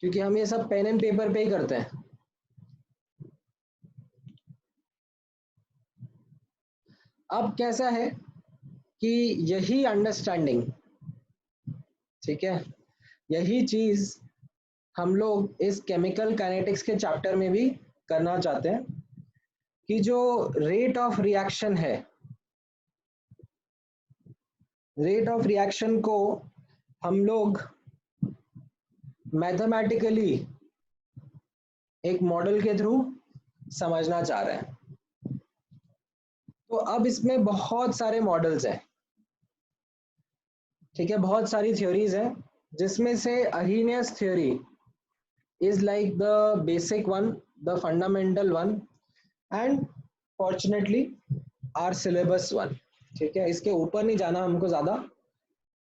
क्योंकि हम ये सब पेन एंड पेपर पे ही करते हैं। अब कैसा है कि यही अंडरस्टैंडिंग, ठीक है, यही चीज हम लोग इस केमिकल काइनेटिक्स के चैप्टर में भी करना चाहते हैं कि जो रेट ऑफ रिएक्शन है, रेट ऑफ रिएक्शन को हम लोग मैथमेटिकली एक मॉडल के थ्रू समझना चाह रहे हैं। तो अब इसमें बहुत सारे मॉडल्स हैं, ठीक है, बहुत सारी थ्योरीज हैं, जिसमें से अरीनियस theory is like the basic one, the fundamental one, and fortunately our syllabus one। ठीक है, इसके ऊपर नहीं जाना हमको ज़्यादा,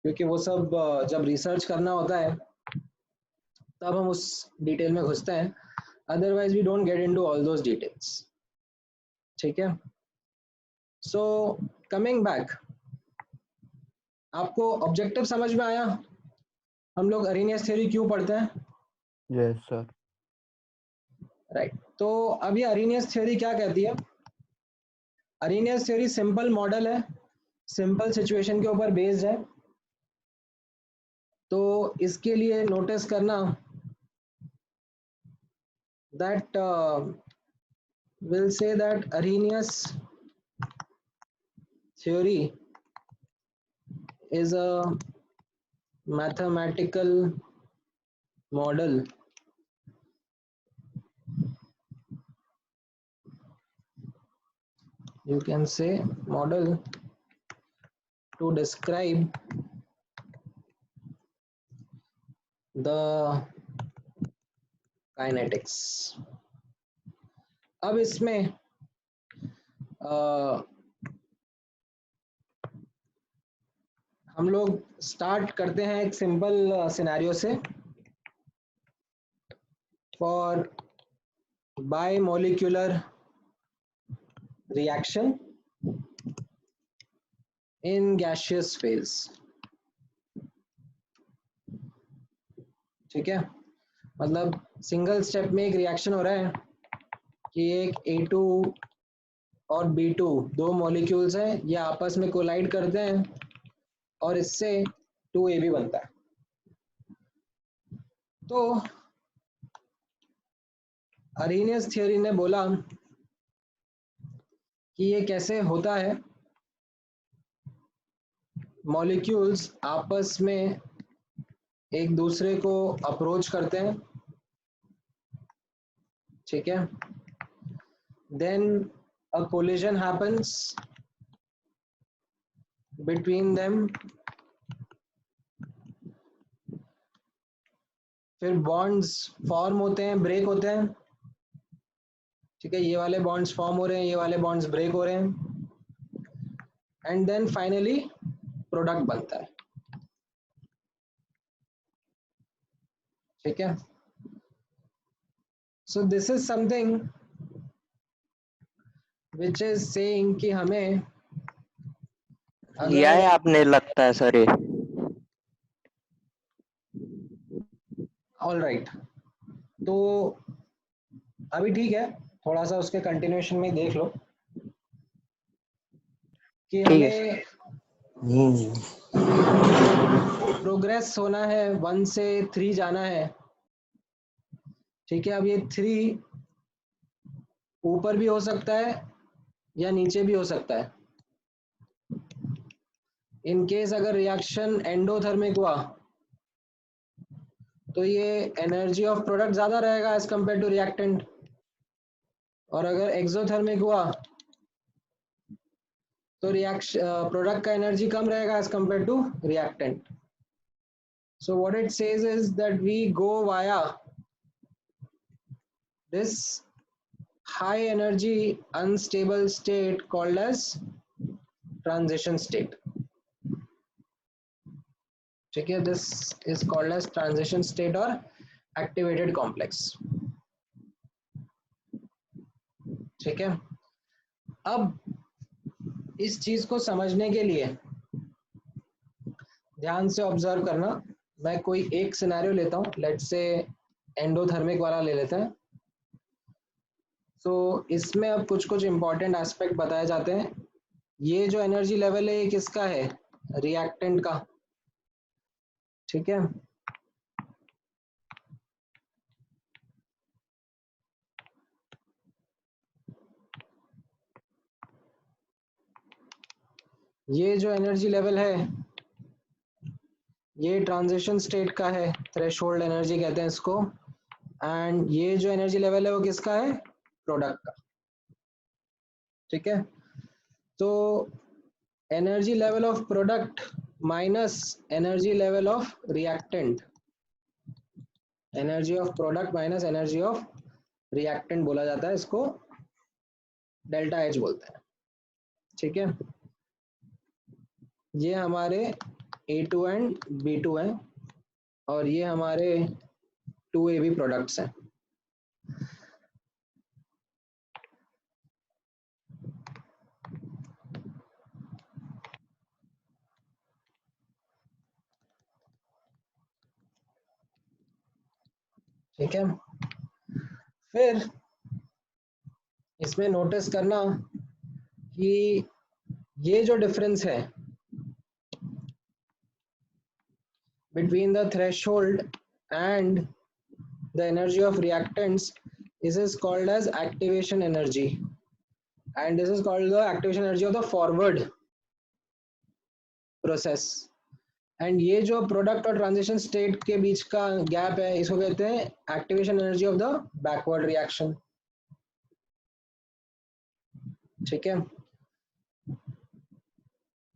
क्योंकि वो सब जब रिसर्च करना होता है तब हम उस डिटेल में घुसते हैं, otherwise we don't get into all those details. ठीक है, सो कमिंग बैक, आपको ऑब्जेक्टिव समझ में आया? हम लोग अरीनियस थ्योरी क्यों पढ़ते हैं? Yes sir. राइट, तो अभी अरीनियस थ्योरी क्या कहती है? अरीनियस थ्योरी सिंपल मॉडल है, सिंपल सिचुएशन के ऊपर बेस्ड है। तो इसके लिए नोटिस करना that will say that Arrhenius theory is a mathematical model you can say model to describe the kinetics। अब इसमें हम लोग स्टार्ट करते हैं एक सिंपल सिनेरियो से, for bimolecular reaction in gaseous phase. ठीक है, मतलब सिंगल स्टेप में एक रिएक्शन हो रहा है कि एक A2 और B2 दो मॉलिक्यूल्स हैं, ये आपस में कोलाइड करते हैं और इससे 2AB बनता है। तो अरीनियस थ्योरी ने बोला कि ये कैसे होता है, मॉलिक्यूल्स आपस में एक दूसरे को अप्रोच करते हैं, ठीक है, देन अ कोलिजन हैपेंस बिटवीन देम, फिर बॉन्ड्स फॉर्म होते हैं, ब्रेक होते हैं, ठीक है, ये वाले बॉन्ड्स फॉर्म हो रहे हैं, ये वाले बॉन्ड्स ब्रेक हो रहे हैं, एंड देन फाइनली प्रोडक्ट बनता है। ठीक है, so this is something which is saying कि हमें लिया है अगर आपने लगता है सर ये। ऑल राइट, तो अभी ठीक है, थोड़ा सा उसके कंटिन्यूएशन में देख लो कि ठीक है हमें प्रोग्रेस होना है, 1 से 3 जाना है। ठीक है, अब ये 3 ऊपर भी हो सकता है या नीचे भी हो सकता है। इन केस अगर रिएक्शन एंडोथर्मिक हुआ तो ये एनर्जी ऑफ प्रोडक्ट ज्यादा रहेगा एज कंपेयर टू रिएक्टेंट, और अगर एक्सोथर्मिक हुआ तो रिएक्शन प्रोडक्ट का एनर्जी कम रहेगा as compare to reactant. So what it says is that we go via this high energy unstable state called as transition state. ठीक है, this is called as transition state or activated complex. ठीक है, अब इस चीज को समझने के लिए ध्यान से ऑब्जर्व करना। मैं कोई एक सिनेरियो लेता हूं, लेट्स से एंडोथर्मिक वाला ले लेते हैं। तो इसमें अब कुछ कुछ इंपॉर्टेंट एस्पेक्ट बताए जाते हैं। ये जो एनर्जी लेवल है ये किसका है? रिएक्टेंट का। ठीक है, ये जो एनर्जी लेवल है ये ट्रांजिशन स्टेट का है, थ्रेशोल्ड एनर्जी कहते हैं इसको। एंड ये जो एनर्जी लेवल है वो किसका है? प्रोडक्ट का। ठीक है, तो energy level of product minus energy level of reactant, energy of product minus energy of reactant बोला जाता है इसको, डेल्टा एच बोलते हैं। ठीक है, ये हमारे A2 एंड B2 हैं और ये हमारे 2AB प्रोडक्ट्स हैं। ठीक है, फिर इसमें नोटिस करना कि ये जो डिफरेंस है between the threshold and the energy of reactants, this is called as activation energy, and this is called the activation energy of the forward process. And ये जो प्रोडक्ट और ट्रांजिशन स्टेट के बीच का गैप है इसको कहते हैं activation energy of the backward reaction. ठीक है,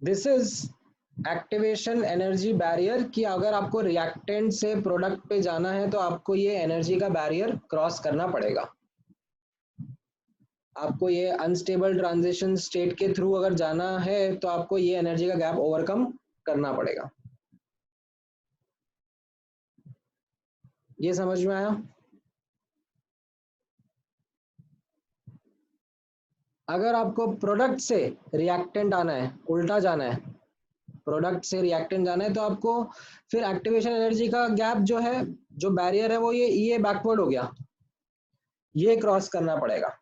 this is activation energy barrier, कि अगर आपको रिएक्टेंट से प्रोडक्ट पे जाना है तो आपको ये एनर्जी का बैरियर क्रॉस करना पड़ेगा। आपको ये अनस्टेबल ट्रांजिशन स्टेट के थ्रू अगर जाना है तो आपको ये एनर्जी का गैप ओवरकम करना पड़ेगा। ये समझ में आया? अगर आपको प्रोडक्ट से रिएक्टेंट आना है, उल्टा जाना है, प्रोडक्ट से रिएक्टेंट जाना है, तो आपको फिर एक्टिवेशन एनर्जी का गैप जो है, जो बैरियर है वो ये बैकवर्ड हो गया, ये क्रॉस करना पड़ेगा,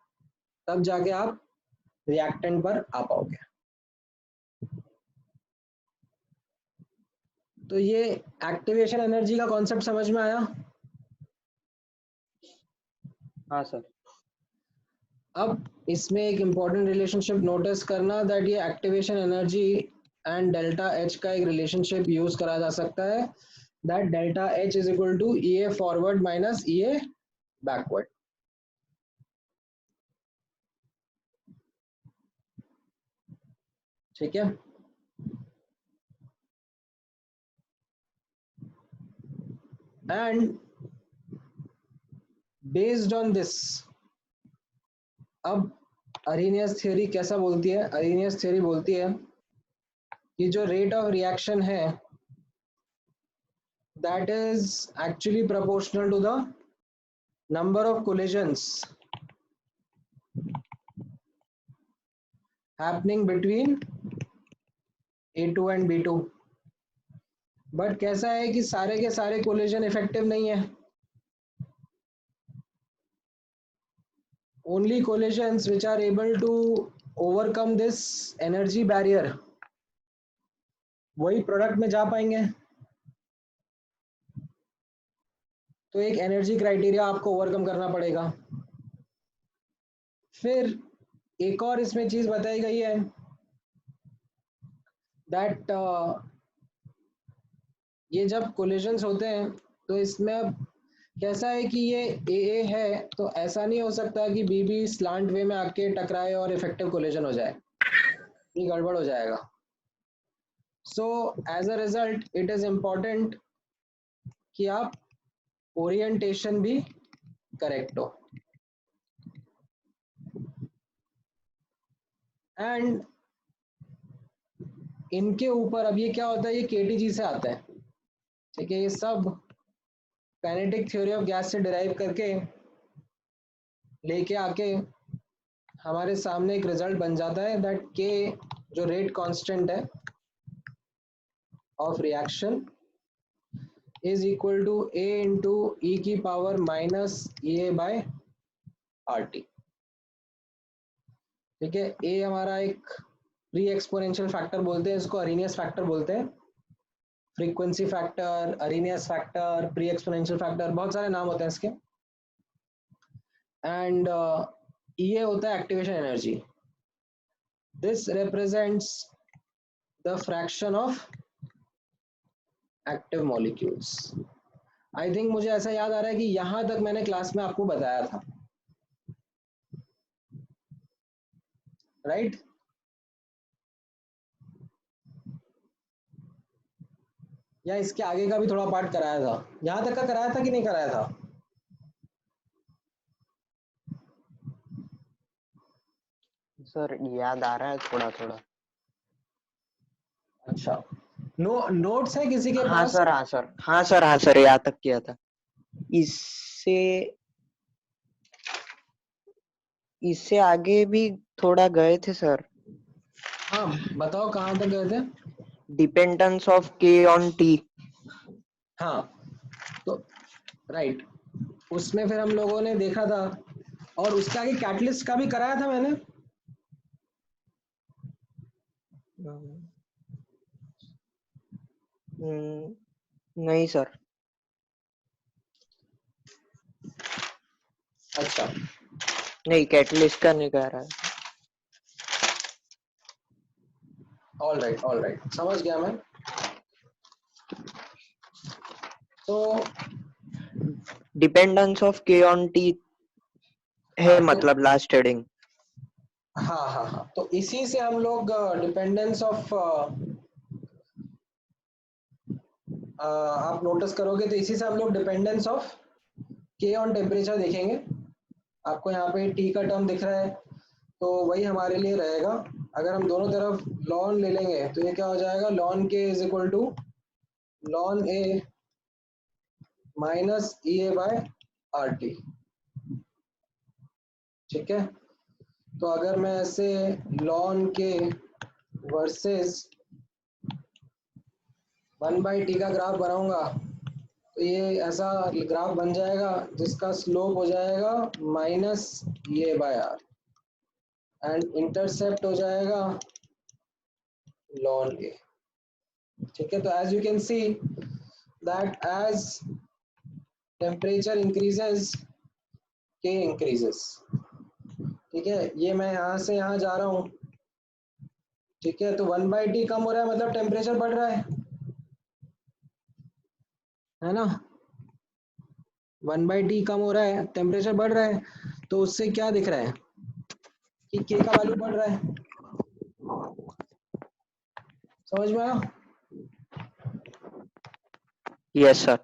तब जाके आप रिएक्टेंट पर आ पाओगे। तो ये एक्टिवेशन एनर्जी का कॉन्सेप्ट समझ में आया? हाँ सर। अब इसमें एक इंपॉर्टेंट रिलेशनशिप नोटिस करना, दैट ये activation energy and delta H का एक रिलेशनशिप यूज करा जा सकता है, that delta H is equal to EA forward minus EA backward. ठीक है, and based on this अब अरेनियस थ्योरी कैसा बोलती है? अरेनियस थ्योरी बोलती है कि जो रेट ऑफ रिएक्शन है that is actually proportional to the number of collisions happening between A2 and B2. But कैसा है कि सारे के सारे कोलिजन इफेक्टिव नहीं है. Only collisions which are able to overcome this energy barrier वही प्रोडक्ट में जा पाएंगे. तो एक एनर्जी क्राइटेरिया आपको ओवरकम करना पड़ेगा. फिर एक और इसमें चीज बताई गई है दैट ये जब कोलिजन्स होते हैं तो इसमें कैसा है कि ये ए है तो ऐसा नहीं हो सकता कि बी स्लांट वे में आके टकराए और इफेक्टिव कोलिजन हो जाए. ये गड़बड़ हो जाएगा. So as a result it is important कि आप ओरिएंटेशन भी करेक्ट हो. एंड इनके ऊपर अब ये क्या होता है, ये केटीजी से आता है. ठीक है, ये सब काइनेटिक थ्योरी ऑफ गैस से डिराइव करके लेके आके हमारे सामने एक रिजल्ट बन जाता है दैट के जो रेट कांस्टेंट है of reaction is equal to A into E की power minus A by R T. ठीक है, ए हमारा एक प्री एक्सपोनेंशियल फैक्टर बोलते हैं इसको, अरेनियस फैक्टर बोलते हैं. Frequency factor, Arrhenius factor, pre exponential factor, बहुत सारे नाम होते हैं इसके. एंड ये होता है activation energy. This represents the fraction of active molecules. I think मुझे ऐसा याद आ रहा है कि यहां तक मैंने क्लास में आपको बताया था, राइट? या इसके आगे का भी थोड़ा पार्ट कराया था? यहां तक का कराया था कि नहीं कराया था? सर याद आ रहा है थोड़ा थोड़ा. अच्छा, नोट्स है किसी के हाँ पास? सर, हाँ सर, हाँ सर, हाँ सर, यहाँ तक किया था. इससे इससे आगे भी थोड़ा गए थे सर. हाँ बताओ कहाँ तक गए थे? डिपेंडेंस ऑफ के ऑन टी. हाँ तो राइट, उसमें फिर हम लोगों ने देखा था और उसके आगे कैटलिस्ट का भी कराया था मैंने. नहीं सर. अच्छा, नहीं, कैटलिस्ट का नहीं कह रहा है. ऑल राइट, समझ गया मैं. तो डिपेंडेंस ऑफ के ऑन टी है, हाँ, तो मतलब लास्ट हेडिंग. हाँ, तो इसी से हम लोग डिपेंडेंस ऑफ आप नोटिस करोगे तो इसी से हम लोग डिपेंडेंस ऑफ के ऑन टेम्परेचर देखेंगे. आपको यहाँ पे टी का टर्म दिख रहा है तो वही हमारे लिए रहेगा. अगर हम दोनों तरफ लॉन ले लेंगे तो ये क्या हो जाएगा, ln K is equal to ln A minus E A by R T. ठीक है, तो अगर मैं ऐसे लॉन के वर्सेस 1/t का ग्राफ बनाऊंगा तो ये ऐसा ग्राफ बन जाएगा जिसका स्लोप हो जाएगा minus A by R and intercept हो जाएगा लॉन ए. ठीक है, तो as you can see that as temperature increases K increases. ठीक है, ये मैं यहाँ से यहाँ जा रहा हूँ. ठीक है, तो 1/t कम हो रहा है मतलब टेम्परेचर बढ़ रहा है ना? 1/t कम हो रहा है, टेम्परेचर बढ़ रहा है, तो उससे क्या दिख रहा है कि k का वैल्यू बढ़ रहा है. समझ में आया? Yes sir.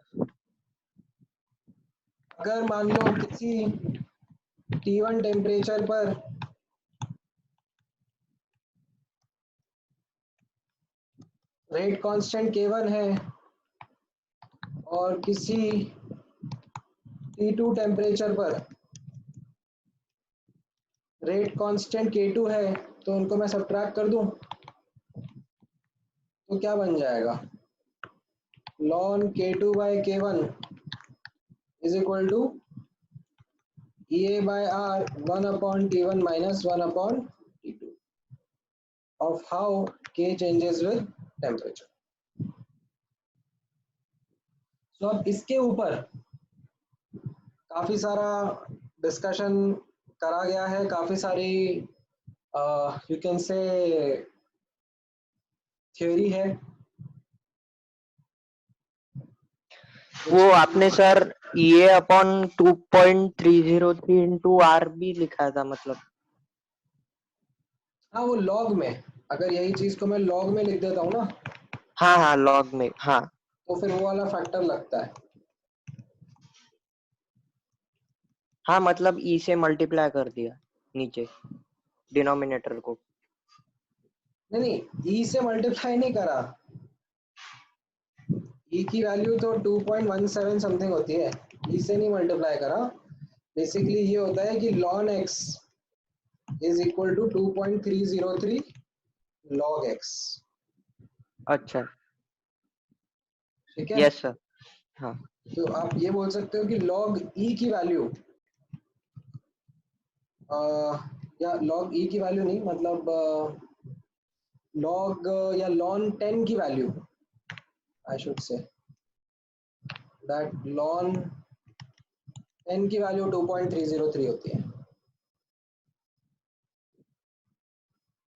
अगर मान लो किसी T1 टेम्परेचर पर रेट कांस्टेंट K1 है और किसी T2 टेम्परेचर पर रेट कांस्टेंट K2 है, तो उनको मैं सब्ट्रैक्ट कर दूं तो क्या बन जाएगा? ln K2 by K1 is equal to EA by R 1 upon T1 minus 1 upon T2 of how K changes with temperature. So अब इसके ऊपर काफी सारा डिस्कशन करा गया है, काफी सारी यू कैन से थ्योरी है। वो आपने सर ये अपॉन 2.303 इंटू आर भी लिखा था मतलब। हाँ वो लॉग में, अगर यही चीज को मैं लॉग में लिख देता हूँ ना, हाँ हाँ लॉग में, हाँ तो फिर वो वाला फैक्टर लगता है। हाँ मतलब ई से मल्टीप्लाई कर दिया नीचे डिनोमिनेटर को। नहीं, ई से मल्टीप्लाई नहीं करा, ई की वैल्यू तो 2.17 समथिंग होती है, ई से नहीं मल्टीप्लाई करा। बेसिकली ये होता है कि ln x is equal to 2.303 log x। अच्छा ठीक है, यस सर, हाँ तो आप ये बोल सकते हो कि log e की वैल्यू या log e की वैल्यू नहीं, मतलब log या ln 10 की value, I should say that ln 10 की वैल्यू 2.303 होती है।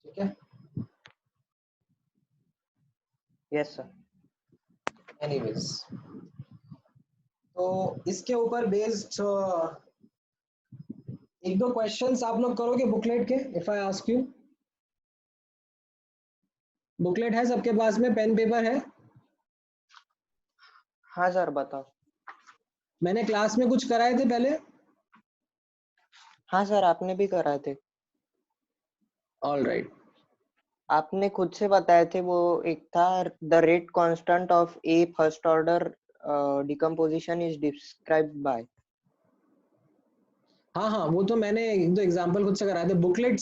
ठीक है, यस सर। एनीवेज, तो इसके ऊपर बेस्ड एक दो क्वेश्चंस आप लोग करोगे बुकलेट के। If I ask you, booklet है सबके पास में, पेन पेपर है? हाँ सर बताओ। मैंने क्लास में कुछ कराए थे पहले? हाँ सर आपने भी कराए थे, ऑल राइट। आपने खुद से बताए थे। वो एक था the rate constant of A first order decomposition is described bye. हाँ हाँ, वो तो मैंने एक दो एग्जांपल खुद से कराए थे। बुकलेट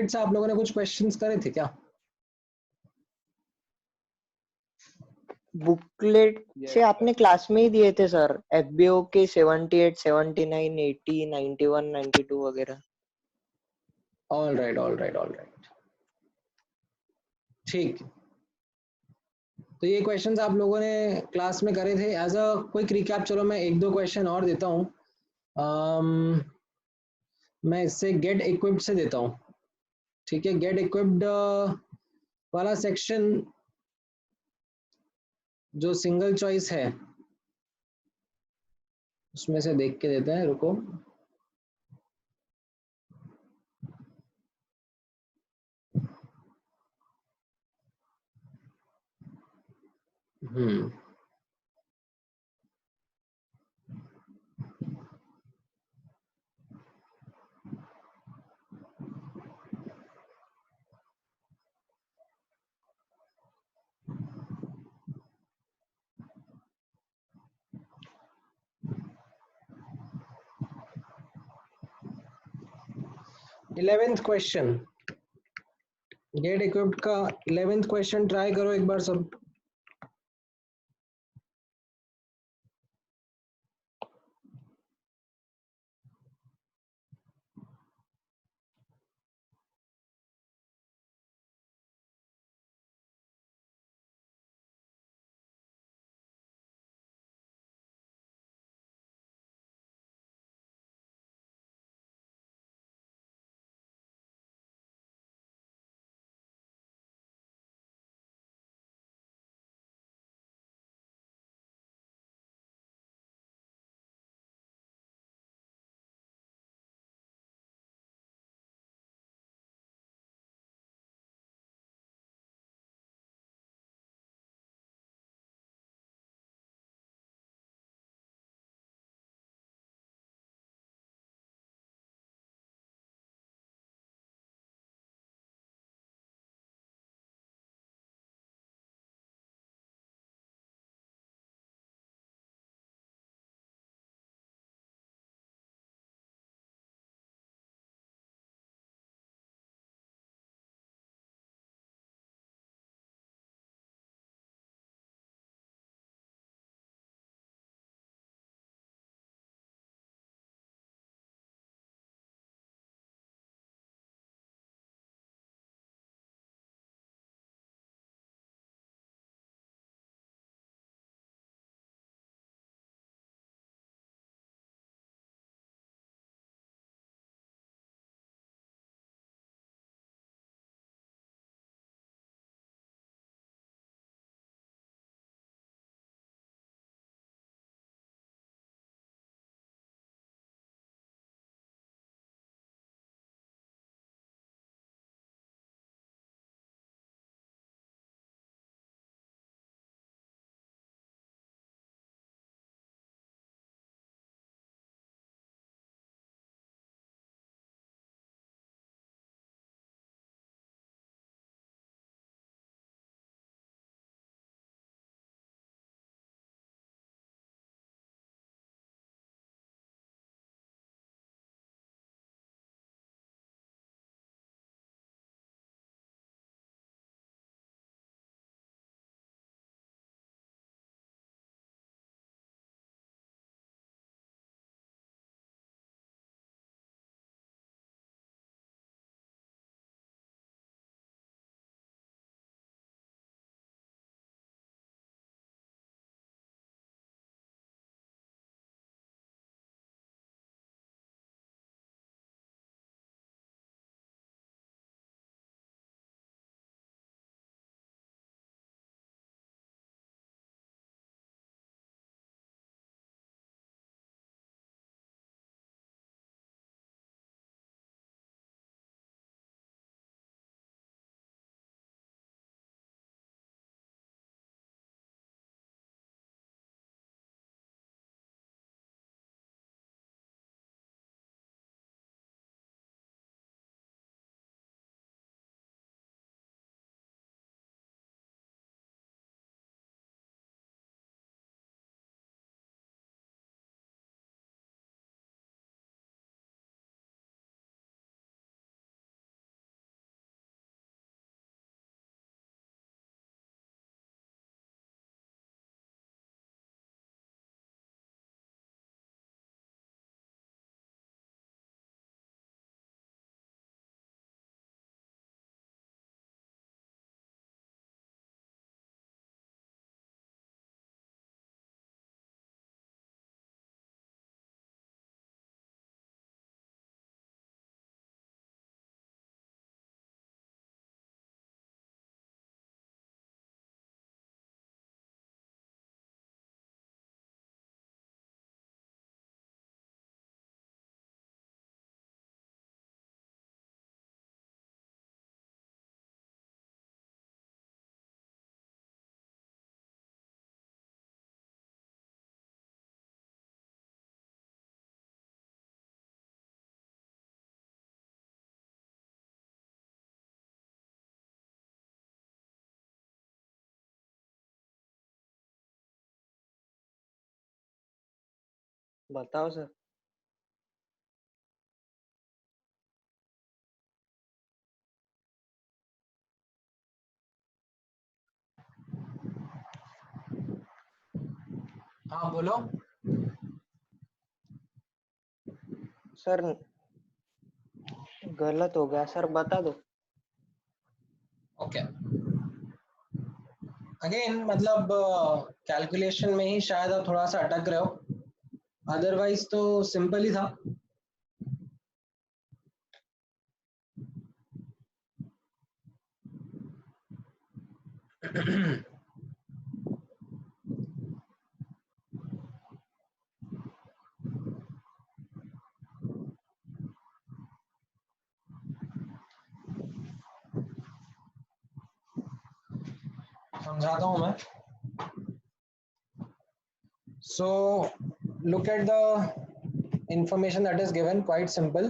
से आप लोगों ने कुछ क्वेश्चंस करे थे क्या? बुकलेट से आपने क्लास में ही दिए थे सर, एफबीओ के 78, 79, 80, 91, 92 वगैरह। All right all right all right, ठीक। तो ये क्वेश्चंस आप लोगों ने क्लास में करे थे। एज अ क्विक रिकैप, चलो मैं एक दो क्वेश्चन और देता हूँ। मैं इससे गेट इक्विप्ड से देता हूँ। ठीक है, गेट इक्विप्ड वाला सेक्शन जो सिंगल चॉइस है उसमें से देख के देते हैं, रुको। हम्म 11th क्वेश्चन, गेट इक्विप्ड का 11th क्वेश्चन ट्राई करो एक बार सब। बताओ सर। हाँ बोलो। सर गलत हो गया सर, बता दो। ओके, अगेन मतलब कैलकुलेशन में ही शायद आप थोड़ा सा अटक रहे हो, अदरवाइज तो सिंपल ही था। समझाता हूँ मैं। So look at the information that is given, quite simple.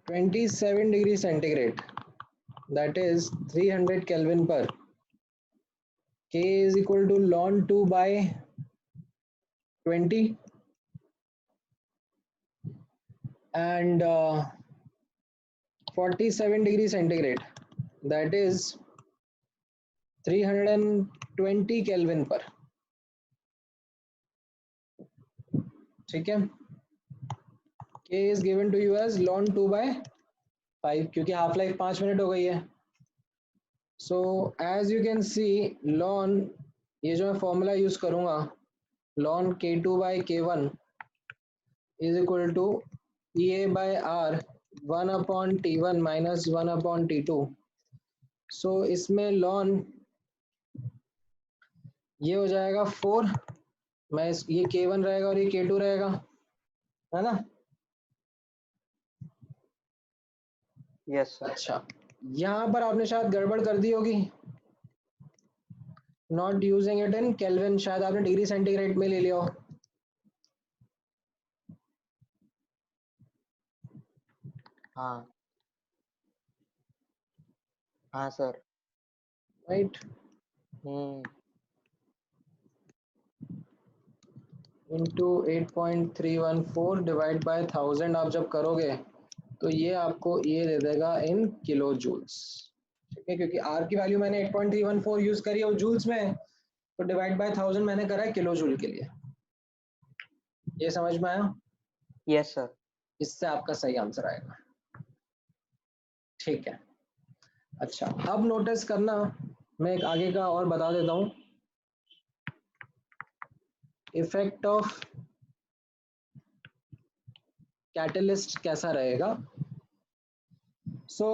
-27 degrees centigrade, that is 300 Kelvin per. K is equal to ln 2 by 20, and 47 degrees centigrade, that is 320 Kelvin per. ठीक है, K is given to you as ln 2 by 5, क्योंकि half life 5 minute हो गई है। So as you can see ln, ये जो मैं formula use करूंगा, ln K2 by K1 is equal to EA by R 1 upon T1 minus 1 upon T2। सो इसमें ln ये हो जाएगा 4, मैं ये K1 रहेगा और ये K2 रहेगा, है ना। Yes sir. अच्छा, यहाँ पर आपने शायद गड़बड़ कर दी होगी, not using it in kelvin, शायद आपने डिग्री सेंटीग्रेड में ले लिया हो। हाँ हाँ sir. Right, into 8.314 divide by 1000 आप जब करोगे तो ये आपको ये दे देगा इन किलो जूल्स। ठीक है, क्योंकि आर की वैल्यू मैंने 8.314 यूज करी है और जूल्स में, तो डिवाइड बाय 1000 मैंने करा है किलो जूल के लिए। ये समझ में आया? Yes sir. इससे आपका सही आंसर आएगा। ठीक है, अच्छा अब नोटिस करना, मैं एक आगे का और बता देता हूँ। इफेक्ट ऑफ कैटलिस्ट कैसा रहेगा। सो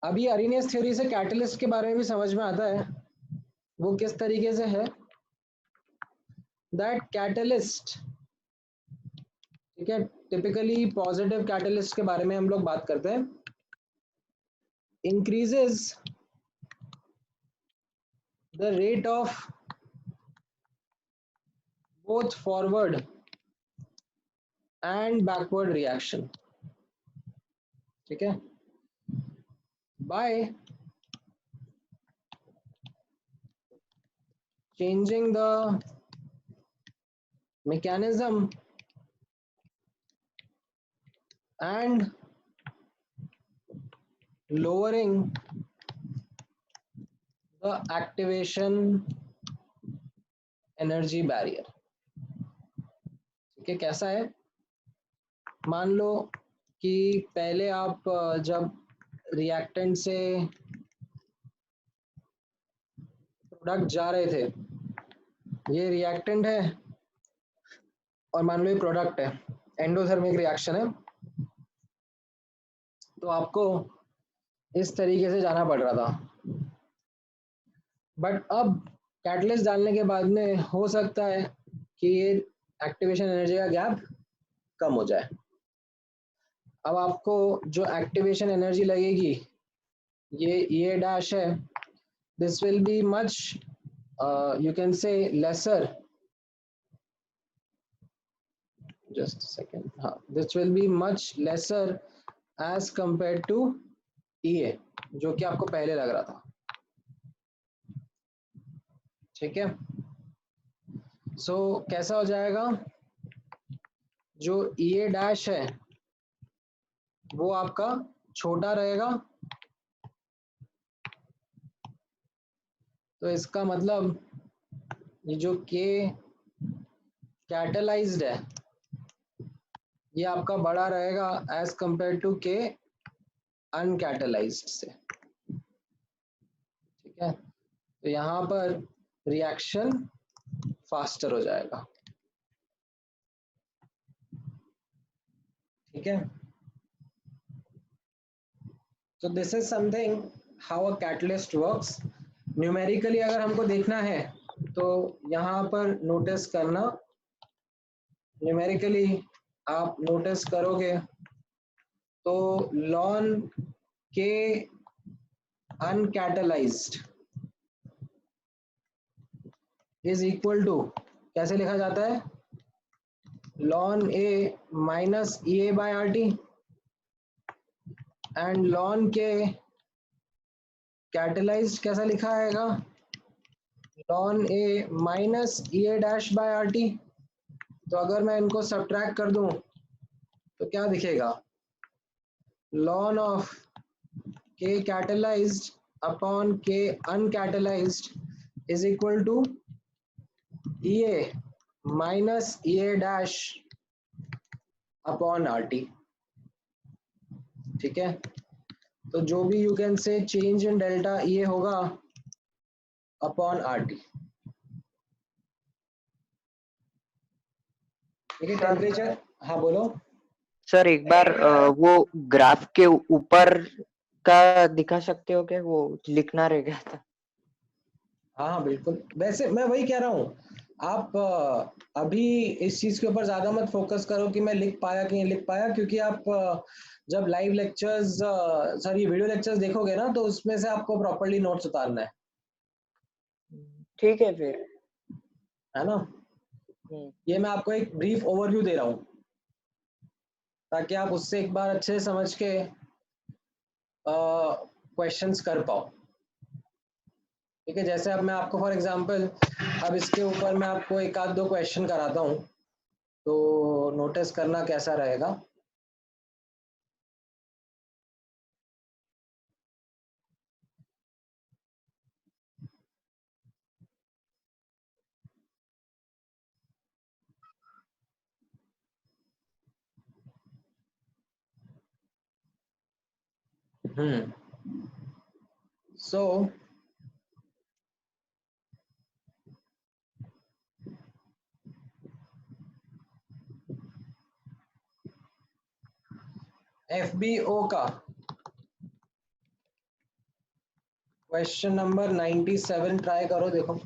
अभी अरीनियस थ्योरी से कैटलिस्ट के बारे में भी समझ में आता है। वो किस तरीके से है, दैट कैटलिस्ट, ठीक है, टिपिकली पॉजिटिव कैटलिस्ट के बारे में हम लोग बात करते हैं, increases the rate of both forward and backward reaction। ठीक है, by changing the mechanism and lowering the activation energy barrier। ठीक है, कैसा है, मान लो कि पहले आप जब रिएक्टेंट से प्रोडक्ट जा रहे थे, ये रिएक्टेंट है और मान लो ये प्रोडक्ट है, एंडोथर्मिक रिएक्शन है, तो आपको इस तरीके से जाना पड़ रहा था। बट अब कैटलिस्ट डालने के बाद में हो सकता है कि ये एक्टिवेशन एनर्जी का गैप कम हो जाए। अब आपको जो एक्टिवेशन एनर्जी लगेगी, ये डैश है, this will be much, you can say lesser, just a second, this will be much lesser as compared to EA। जो कि आपको पहले लग रहा था। ठीक है, सो कैसा हो जाएगा, जो EA डैश है वो आपका छोटा रहेगा, तो इसका मतलब ये जो K कैटलाइज्ड है ये आपका बड़ा रहेगा as compare to K uncatalysed से। ठीक है, तो यहाँ पर रिएक्शन फास्टर हो जाएगा। ठीक है, तो this is something how a catalyst works. Numerically अगर हमको देखना है तो यहाँ पर नोटिस करना, न्यूमेरिकली आप नोटिस करोगे तो लॉन के अनकैटलाइज्ड इज इक्वल टू, कैसे लिखा जाता है, ln A minus EA by RT and ln K catalysed कैसा लिखा आएगा, ln A minus EA dash by RT। तो अगर मैं इनको सब्ट्रैक्ट कर दूं तो क्या दिखेगा, ln of K catalysed upon K uncatalysed is equal to EA minus EA dash upon RT। ठीक है, तो जो भी you can say change in delta EA होगा अपॉन RT। ठीक है, सर टेम्परेचर, हाँ बोलो। सर एक बार वो ग्राफ के ऊपर का दिखा सकते हो क्या, वो लिखना रह गया था। हाँ हाँ बिल्कुल, वैसे मैं वही कह रहा हूँ, आप अभी इस चीज के ऊपर ज्यादा मत फोकस करो कि मैं लिख पाया कि नहीं लिख पाया, क्योंकि आप जब live lectures sorry video lectures देखोगे ना तो उसमें से आपको प्रॉपर्ली नोट्स उतारना ठीक है फिर। है ना। ये मैं आपको एक ब्रीफ ओवरव्यू दे रहा हूँ ताकि आप उससे एक बार अच्छे से समझ के क्वेश्चंस कर पाओ। ठीक है, जैसे अब मैं आपको फॉर एग्जांपल अब इसके ऊपर मैं आपको एक आध दो क्वेश्चन कराता हूँ, तो नोटिस करना कैसा रहेगा। सो FBO का क्वेश्चन नंबर 97 ट्राई करो, देखो।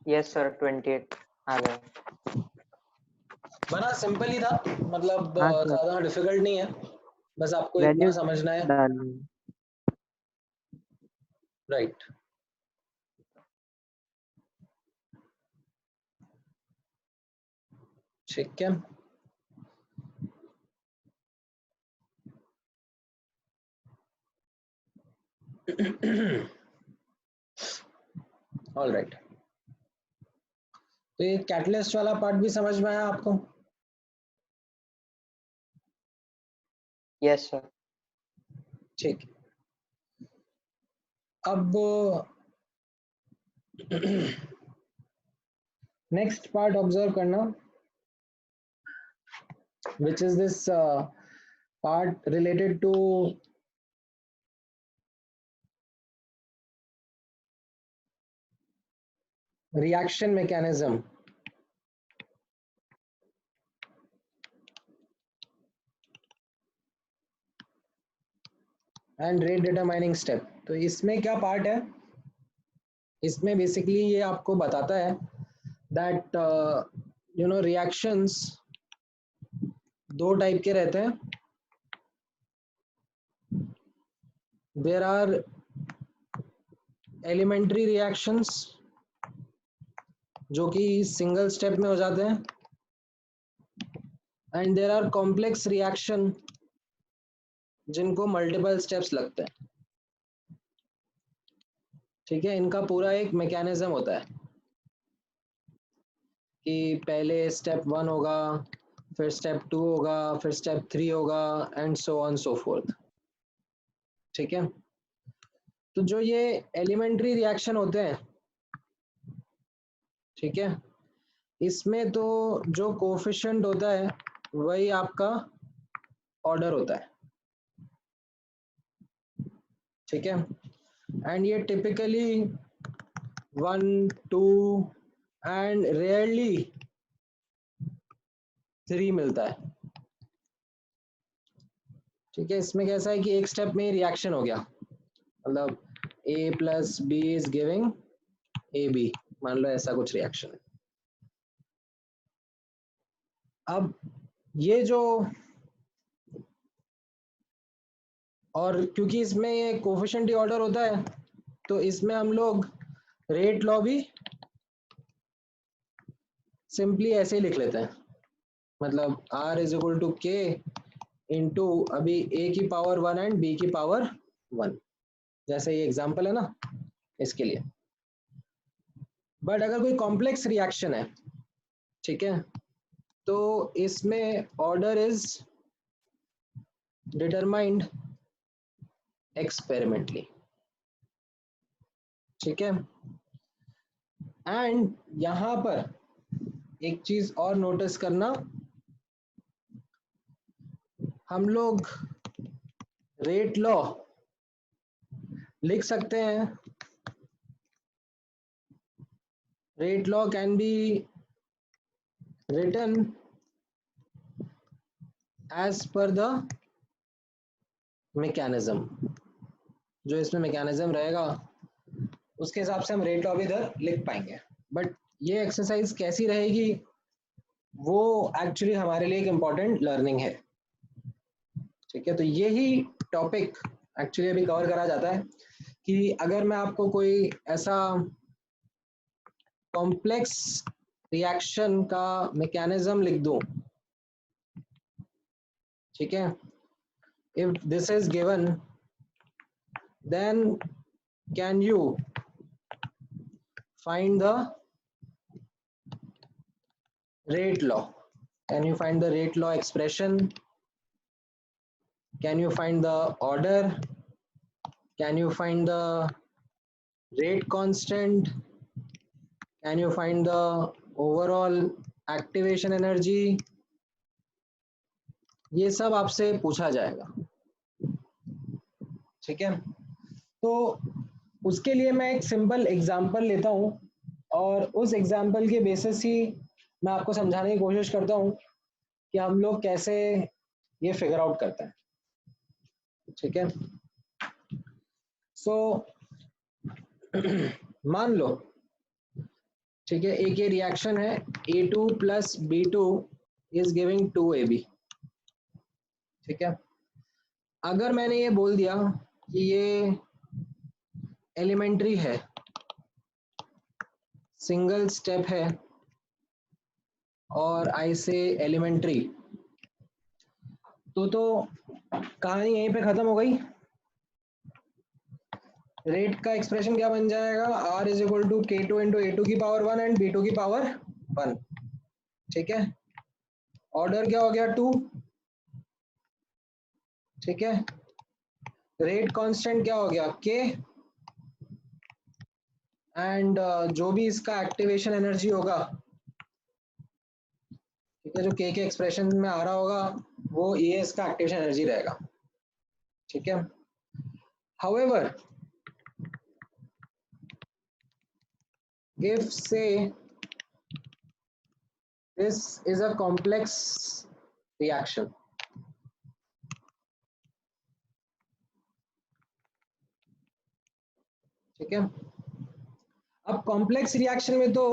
यस सर 28 आ गया। बना सिंपल ही था, मतलब हाँ सर, ज्यादा डिफिकल्ट नहीं है, बस आपको इतना वैल्यूज समझना है। डालनी। राइट। ठीक है। All right. तो ये कैटलिस्ट वाला पार्ट भी समझ में आया आपको? Yes sir. ठीक। अब नेक्स्ट पार्ट ऑब्जर्व करना, which is this part related to reaction mechanism and rate determining step। तो इसमें क्या पार्ट है, इसमें बेसिकली ये आपको बताता है that reactions दो टाइप के रहते हैं। there are elementary reactions जो कि सिंगल स्टेप में हो जाते हैं, and there are complex reaction जिनको मल्टीपल स्टेप्स लगते हैं। ठीक है, इनका पूरा एक मैकेनिज्म होता है कि पहले स्टेप 1 होगा, फिर स्टेप 2 होगा, फिर स्टेप 3 होगा, and so on so fourth. ठीक है, तो जो ये एलिमेंट्री रिएक्शन होते हैं, ठीक है, इसमें तो जो कोफिशिएंट होता है वही आपका ऑर्डर होता है। ठीक है, एंड ये टिपिकली 1 2 एंड रेयरली 3 मिलता है। ठीक है, इसमें कैसा है कि एक स्टेप में रिएक्शन हो गया, मतलब A plus B is giving A B, मान लो ऐसा कुछ रिएक्शन है। अब ये जो, और क्योंकि इसमें ये कोफिशिएंट ही ऑर्डर होता है, तो इसमें हम लोग रेट लॉ भी सिंपली ऐसे ही लिख लेते हैं, मतलब R is equal to K into अभी A की पावर 1 एंड B की पावर 1, जैसे ये एग्जांपल है ना इसके लिए। बट अगर कोई कॉम्प्लेक्स रिएक्शन है, ठीक है, तो इसमें ऑर्डर इज डिटरमाइंड एक्सपेरिमेंटली। ठीक है, एंड यहां पर एक चीज और नोटिस करना, हम लोग रेट लॉ लिख सकते हैं। Rate law can be written as per the mechanism। जो इसमें मैकेनिज्म रहेगा उसके हिसाब से हम रेट लॉ भी इधर लिख पाएंगे। बट ये एक्सरसाइज कैसी रहेगी वो एक्चुअली हमारे लिए एक इम्पॉर्टेंट लर्निंग है। ठीक है, तो यही टॉपिक एक्चुअली अभी कवर करा जाता है कि अगर मैं आपको कोई ऐसा कॉम्प्लेक्स रिएक्शन का मैकेनिज्म लिख दूं, ठीक है, if this is given then can you find the rate law? Can you find the rate law expression? Can you find the order? Can you find the rate constant? Can you find the overall activation energy? ये सब आपसे पूछा जाएगा। ठीक है, तो उसके लिए मैं एक सिंपल एग्जांपल लेता हूं और उस एग्जांपल के बेसिस ही मैं आपको समझाने की कोशिश करता हूं कि हम लोग कैसे ये फिगर आउट करते हैं। ठीक है, सो मान लो ठीक है, एक ये रिएक्शन है A2 plus B2 is giving 2AB। ठीक है, अगर मैंने ये बोल दिया कि ये एलिमेंट्री है, सिंगल स्टेप है, और आई से एलिमेंट्री, तो कहानी यहीं पे खत्म हो गई। रेट का एक्सप्रेशन क्या बन जाएगा, R is equal to K2 into A2 की पावर 1 एंड B2 की पावर 1। ठीक है, ऑर्डर क्या हो गया 2। ठीक है, रेट कांस्टेंट क्या हो गया K, एंड जो भी इसका एक्टिवेशन एनर्जी होगा, ठीक है, जो K के एक्सप्रेशन में आ रहा होगा वो ये इसका एक्टिवेशन एनर्जी रहेगा। ठीक है, however if say this is a complex reaction, ठीक है, अब कॉम्प्लेक्स रिएक्शन में तो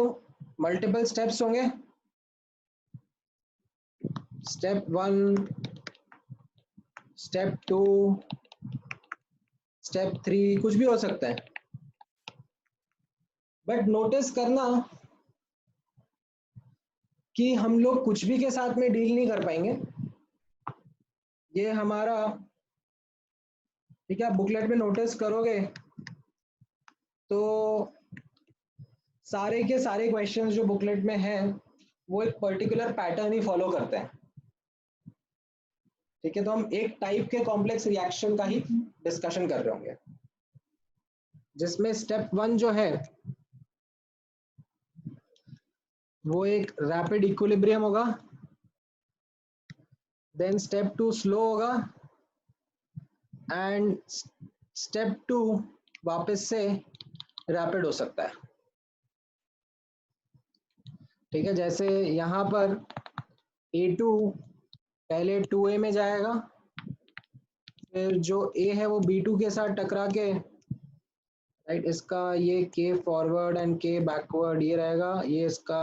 मल्टीपल स्टेप्स होंगे, स्टेप 1, स्टेप 2, स्टेप 3, कुछ भी हो सकता है। बट नोटिस करना कि हम लोग कुछ भी के साथ में डील नहीं कर पाएंगे। ये हमारा, ठीक है, बुकलेट में नोटिस करोगे तो सारे के सारे क्वेश्चंस जो बुकलेट में हैं वो एक पर्टिकुलर पैटर्न ही फॉलो करते हैं। ठीक है, तो हम एक टाइप के कॉम्प्लेक्स रिएक्शन का ही डिस्कशन कर रहे होंगे, जिसमें स्टेप 1 जो है वो एक रैपिड इक्विलिब्रियम होगा, देन स्टेप 2 स्लो होगा, एंड स्टेप 2 वापस से रैपिड हो सकता है। ठीक है, जैसे यहाँ पर A2 पहले 2A में जाएगा, फिर जो A है वो B2 के साथ टकरा के, राइट, इसका ये K forward and K backward ये रहेगा, ये इसका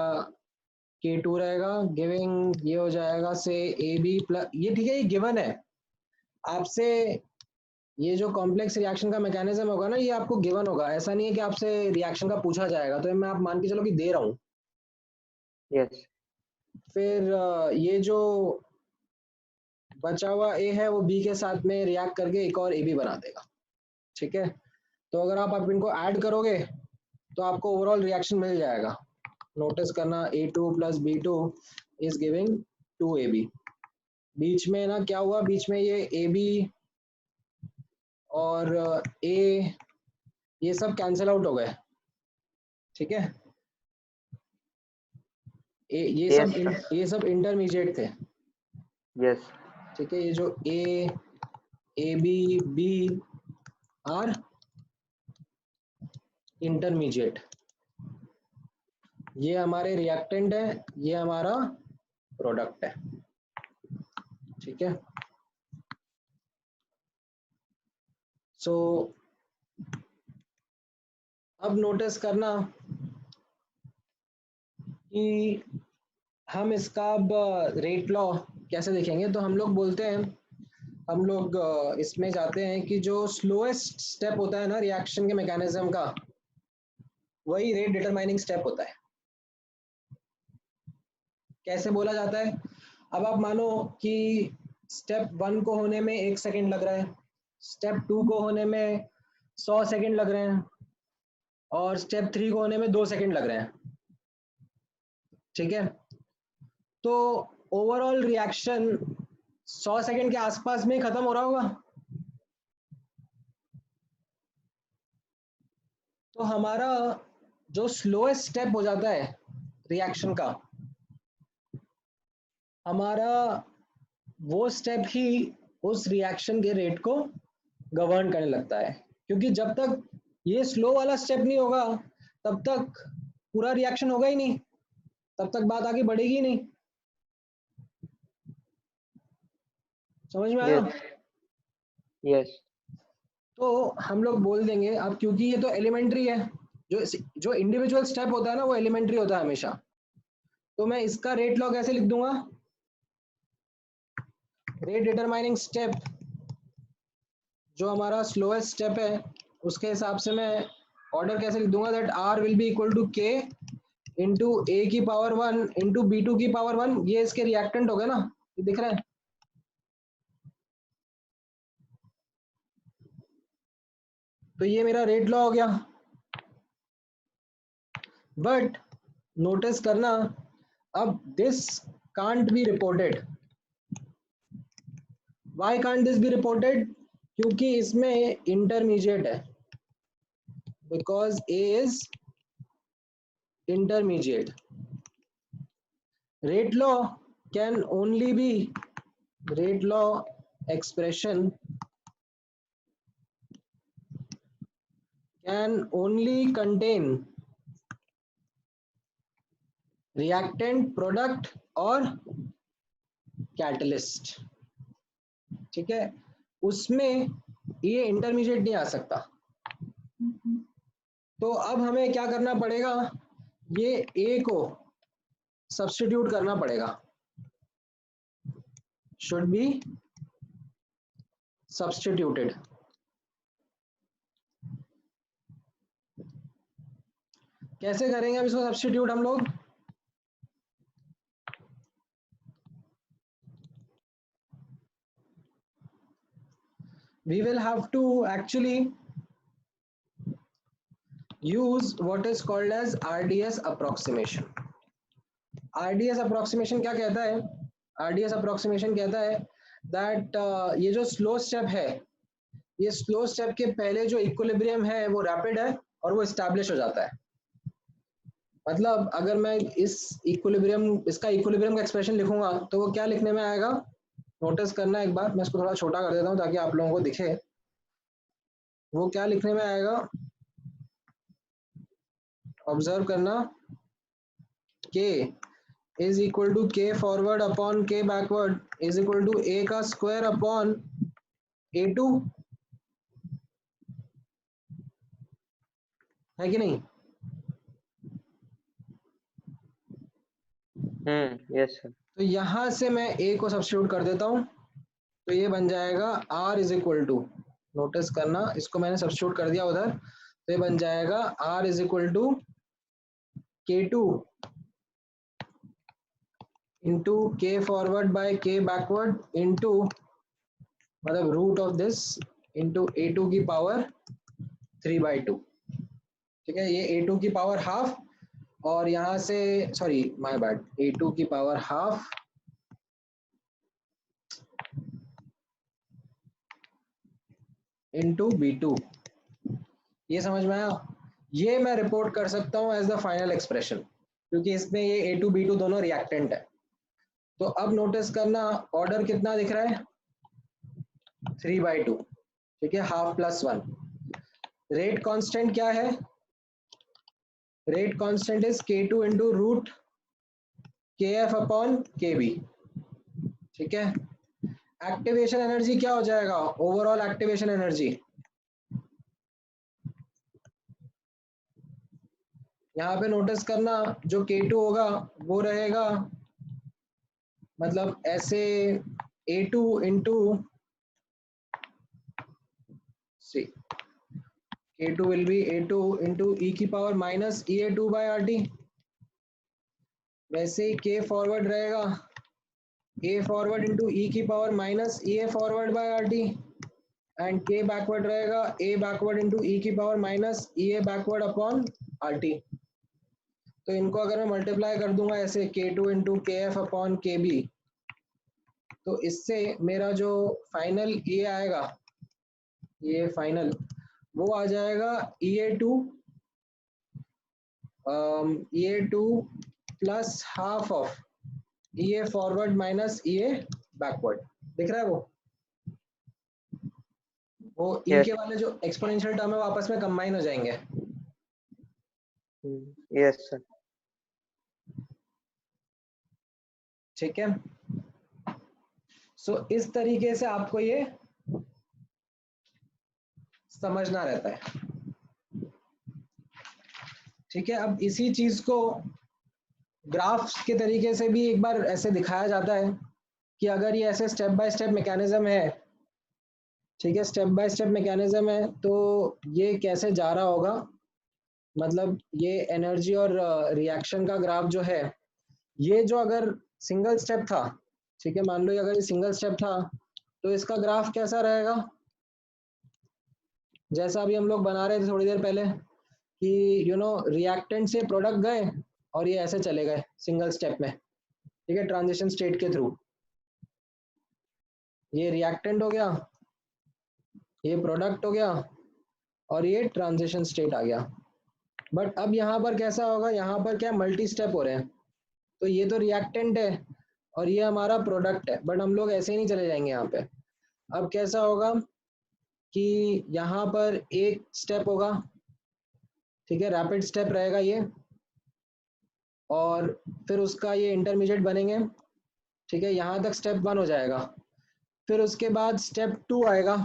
K2 रहेगा, गिविंग ये हो जाएगा से AB प्लस ये। ठीक है, ये गिवन है आपसे, ये जो कॉम्प्लेक्स रिएक्शन का मैकेनिज्म होगा ना ये आपको गिवन होगा, ऐसा नहीं है कि आपसे रिएक्शन का पूछा जाएगा, तो मैं आप मान के चलो कि दे रहा हूँ। यस फिर ये जो बचा हुआ A है वो B के साथ में रिएक्ट करके एक और AB बना देगा। ठीक है, तो अगर आप इनको ऐड करोगे तो आपको ओवरऑल रिएक्शन मिल जाएगा। नोटिस करना A2 plus B2 is giving 2AB। बीच में ना क्या हुआ, बीच में ये AB और A ये सब कैंसिल आउट हो गए। ठीक है, ये सब इंटरमीडिएट थे। यस ठीक है, ये जो AB B आर इंटरमीडिएट, ये हमारे रिएक्टेंट है, ये हमारा प्रोडक्ट है। ठीक है, सो अब नोटिस करना कि हम इसका अब रेट लॉ कैसे देखेंगे। तो हम लोग बोलते हैं, हम लोग इसमें जाते हैं कि जो स्लोएस्ट स्टेप होता है ना रिएक्शन के मैकेनिज्म का, वही रेट डिटरमाइनिंग स्टेप होता है। कैसे बोला जाता है, अब आप मानो कि स्टेप 1 को होने में 1 सेकेंड लग रहा है, स्टेप 2 को होने में 100 सेकेंड लग रहे हैं, और स्टेप 3 को होने में 2 सेकेंड लग रहे हैं। ठीक है, तो ओवरऑल रिएक्शन 100 सेकेंड के आसपास में खत्म हो रहा होगा। तो हमारा जो स्लोएस्ट स्टेप हो जाता है रिएक्शन का, हमारा वो स्टेप ही उस रिएक्शन के रेट को गवर्न करने लगता है, क्योंकि जब तक ये स्लो वाला स्टेप नहीं होगा तब तक पूरा रिएक्शन होगा ही नहीं, तब तक बात आगे बढ़ेगी नहीं। समझ में आया? यस तो हम लोग बोल देंगे अब, क्योंकि ये तो एलिमेंट्री है, जो इंडिविजुअल स्टेप होता है ना वो एलिमेंट्री होता है हमेशा। तो मैं इसका रेट लॉ कैसे लिख दूंगा, रेट डिटरमाइनिंग स्टेप जो हमारा स्लोएस्ट स्टेप है उसके हिसाब से मैं ऑर्डर कैसे लिख दूंगा, that R will be equal to K into A की पावर 1 इंटू बी टू की पावर 1। ये इसके रिएक्टेंट हो गए ना, ये दिख रहा है। तो ये मेरा रेट लॉ हो गया। बट नोटिस करना, अब this can't be reported. Why can't this be reported, क्योंकि इसमें इंटरमीडिएट है, because A is intermediate. Rate law can only be, rate law expression can only contain reactant, product और catalyst। ठीक है, उसमें ये इंटरमीडिएट नहीं आ सकता। तो अब हमें क्या करना पड़ेगा, ये ए को सब्स्टिट्यूट करना पड़ेगा, शुड बी सब्स्टिट्यूटेड। कैसे करेंगे अब इसको सब्स्टिट्यूट हम लोग, we will have to actually use what is called as RDS approximation। RDS approximation क्या कहता है, RDS approximation कहता है that ये जो स्लो स्टेप है, ये स्लो स्टेप के पहले जो इक्विलिब्रियम है वो रैपिड है और वो एस्टैब्लिश हो जाता है। मतलब अगर मैं इस इक्विलिब्रियम, इसका इक्विलिब्रियम का एक्सप्रेशन लिखूंगा तो वो क्या लिखने में आएगा, नोटिस करना एक बार, मैं इसको थोड़ा छोटा कर देता हूँ ताकि आप लोगों को दिखे। वो क्या लिखने में आएगा, ऑब्जर्व करना, k is equal to k forward upon k backward is equal to a का स्क्वायर अपॉन a2, है कि नहीं? Yes sir. तो यहां से मैं a को सब्स्टिट्यूट कर देता हूं, तो ये बन जाएगा r is equal to, notice करना इसको मैंने सब्स्टिट्यूट कर दिया उधर, तो ये बन जाएगा r is equal to k2 into k forward by k backward into, मतलब root of this into a2 की पावर 3/2। ठीक है, ये a2 की पावर हाफ, और यहां से सॉरी माय बैड, a2 की पावर हाफ इंटू b2। ये समझ में आया? ये मैं रिपोर्ट कर सकता हूं एज द फाइनल एक्सप्रेशन, क्योंकि इसमें ये a2 b2 दोनों रिएक्टेंट है। तो अब नोटिस करना ऑर्डर कितना दिख रहा है, 3/2। ठीक है, हाफ प्लस 1। रेट कांस्टेंट क्या है, rate constant is k2 into root kf upon kb। ठीक है, एक्टिवेशन एनर्जी क्या हो जाएगा, ओवरऑल एक्टिवेशन एनर्जी, यहाँ पे नोटिस करना जो K2 होगा वो रहेगा, मतलब ऐसे A2 into C, K2 will be A2 into E की power minus EA2 by RT। वैसे ही K फॉरवर्ड रहेगा A फॉरवर्ड इंटू ई की power minus EA forward by RT, and K backward रहेगा A बैकवर्ड इंटू ई की power minus EA backward upon RT। तो इनको अगर मैं मल्टीप्लाई कर दूंगा ऐसे K2 into KF upon KB, तो इससे मेरा जो फाइनल ये आएगा, ये फाइनल वो आ जाएगा EA2 plus half of EA forward minus EA backward. दिख रहा है वो E Yes. के वाले जो एक्सपोनेंशियल टर्म है वो आपस में कंबाइन हो जाएंगे। Yes sir. ठीक है, सो इस तरीके से आपको ये समझना रहता है। ठीक है, अब इसी चीज को ग्राफ के तरीके से भी एक बार ऐसे दिखाया जाता है कि अगर ये ऐसे स्टेप बाय स्टेप मैकेनिज्म है, ठीक है, स्टेप बाय स्टेप मैकेनिज्म है, तो ये कैसे जा रहा होगा, मतलब ये एनर्जी और रिएक्शन का ग्राफ जो है, ये जो अगर सिंगल स्टेप था, ठीक है, मान लो अगर ये सिंगल स्टेप था, तो इसका ग्राफ कैसा रहेगा, जैसा अभी हम लोग बना रहे थे थोड़ी देर पहले कि रिएक्टेंट से प्रोडक्ट गए और ये ऐसे चले गए सिंगल स्टेप में, ठीक है, ट्रांजिशन स्टेट के थ्रू, ये रिएक्टेंट हो गया, ये प्रोडक्ट हो गया और ये ट्रांजिशन स्टेट आ गया। बट अब यहाँ पर कैसा होगा, यहाँ पर क्या मल्टी स्टेप हो रहे हैं, तो ये तो रिएक्टेंट है और ये हमारा प्रोडक्ट है, बट हम लोग ऐसे ही नहीं चले जाएंगे यहाँ पे। अब कैसा होगा कि यहाँ पर एक स्टेप होगा, ठीक है, रैपिड स्टेप रहेगा ये, और फिर उसका ये इंटरमीडिएट बनेंगे, ठीक है, यहाँ तक स्टेप 1 हो जाएगा, फिर उसके बाद स्टेप 2 आएगा।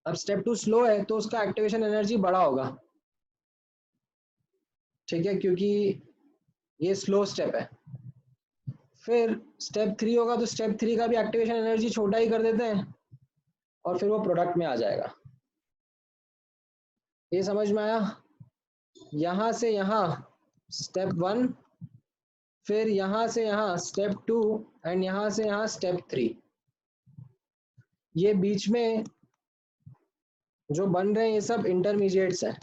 अब स्टेप 2 स्लो है तो उसका एक्टिवेशन एनर्जी बड़ा होगा, ठीक है, क्योंकि ये स्लो स्टेप है। फिर स्टेप 3 होगा तो स्टेप 3 का भी एक्टिवेशन एनर्जी छोटा ही कर देते हैं और फिर वो प्रोडक्ट में आ जाएगा। ये समझ में आया? यहाँ से यहाँ स्टेप 1, फिर यहाँ से यहाँ स्टेप 2 एंड यहाँ से यहाँ स्टेप 3। ये बीच में जो बन रहे हैं ये सब इंटरमीडिएट्स हैं,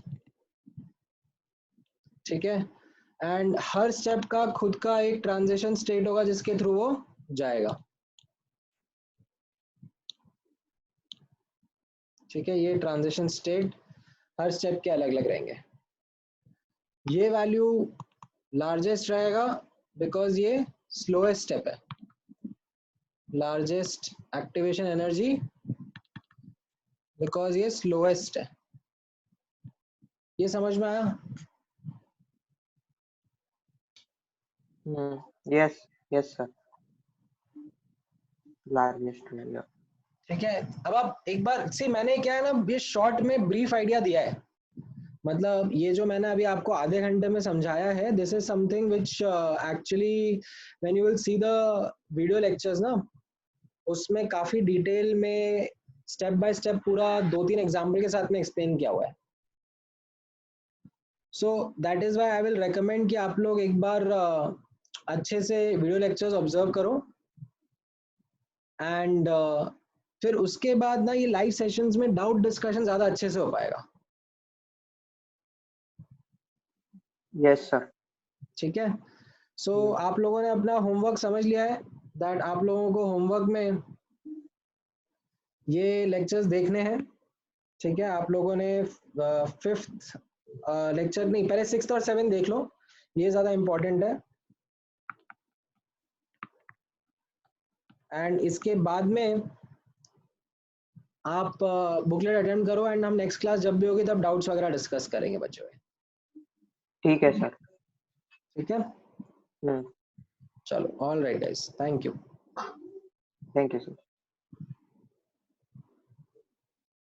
ठीक है, एंड हर स्टेप का खुद का एक ट्रांजिशन स्टेट होगा जिसके थ्रू वो जाएगा, ठीक है, ये ट्रांजिशन स्टेट हर स्टेप के अलग अलग रहेंगे। ये वैल्यू लार्जेस्ट रहेगा बिकॉज ये स्लोएस्ट स्टेप है, लार्जेस्ट एक्टिवेशन एनर्जी बिकॉज ये स्लोएस्ट है। ये समझ में आया? Yes yes sir, largest value. ठीक है, अब आप एक बार से, मैंने क्या है ना, ये शॉर्ट में ब्रीफ आइडिया दिया है, मतलब ये जो मैंने अभी आपको आधे घंटे में समझाया है, this is something which actually when you will see the video lectures ना, उसमें काफी डिटेल में स्टेप बाय स्टेप पूरा 2-3 एग्जाम्पल के साथ में एक्सप्लेन किया हुआ है। So that is why I will recommend कि आप लोग एक बार अच्छे से वीडियो लेक्चर्स ऑब्जर्व करो एंड फिर उसके बाद ना ये लाइव सेशंस में डाउट डिस्कशन ज्यादा अच्छे से हो पाएगा। Yes sir. ठीक है, सो आप लोगों ने अपना होमवर्क समझ लिया है, दैट आप लोगों को होमवर्क में ये लेक्चर्स देखने हैं, ठीक है, आप लोगों ने 5th लेक्चर नहीं, पहले 6th और 7th देख लो, ये ज्यादा इंपॉर्टेंट है, एंड इसके बाद में आप बुकलेट अटेम्प्ट करो एंड हम नेक्स्ट क्लास जब भी होगी तब डाउट्स वगैरह डिस्कस करेंगे बच्चों में। ठीक है सर। ठीक है, चलो, all right guys, thank you. Thank you sir.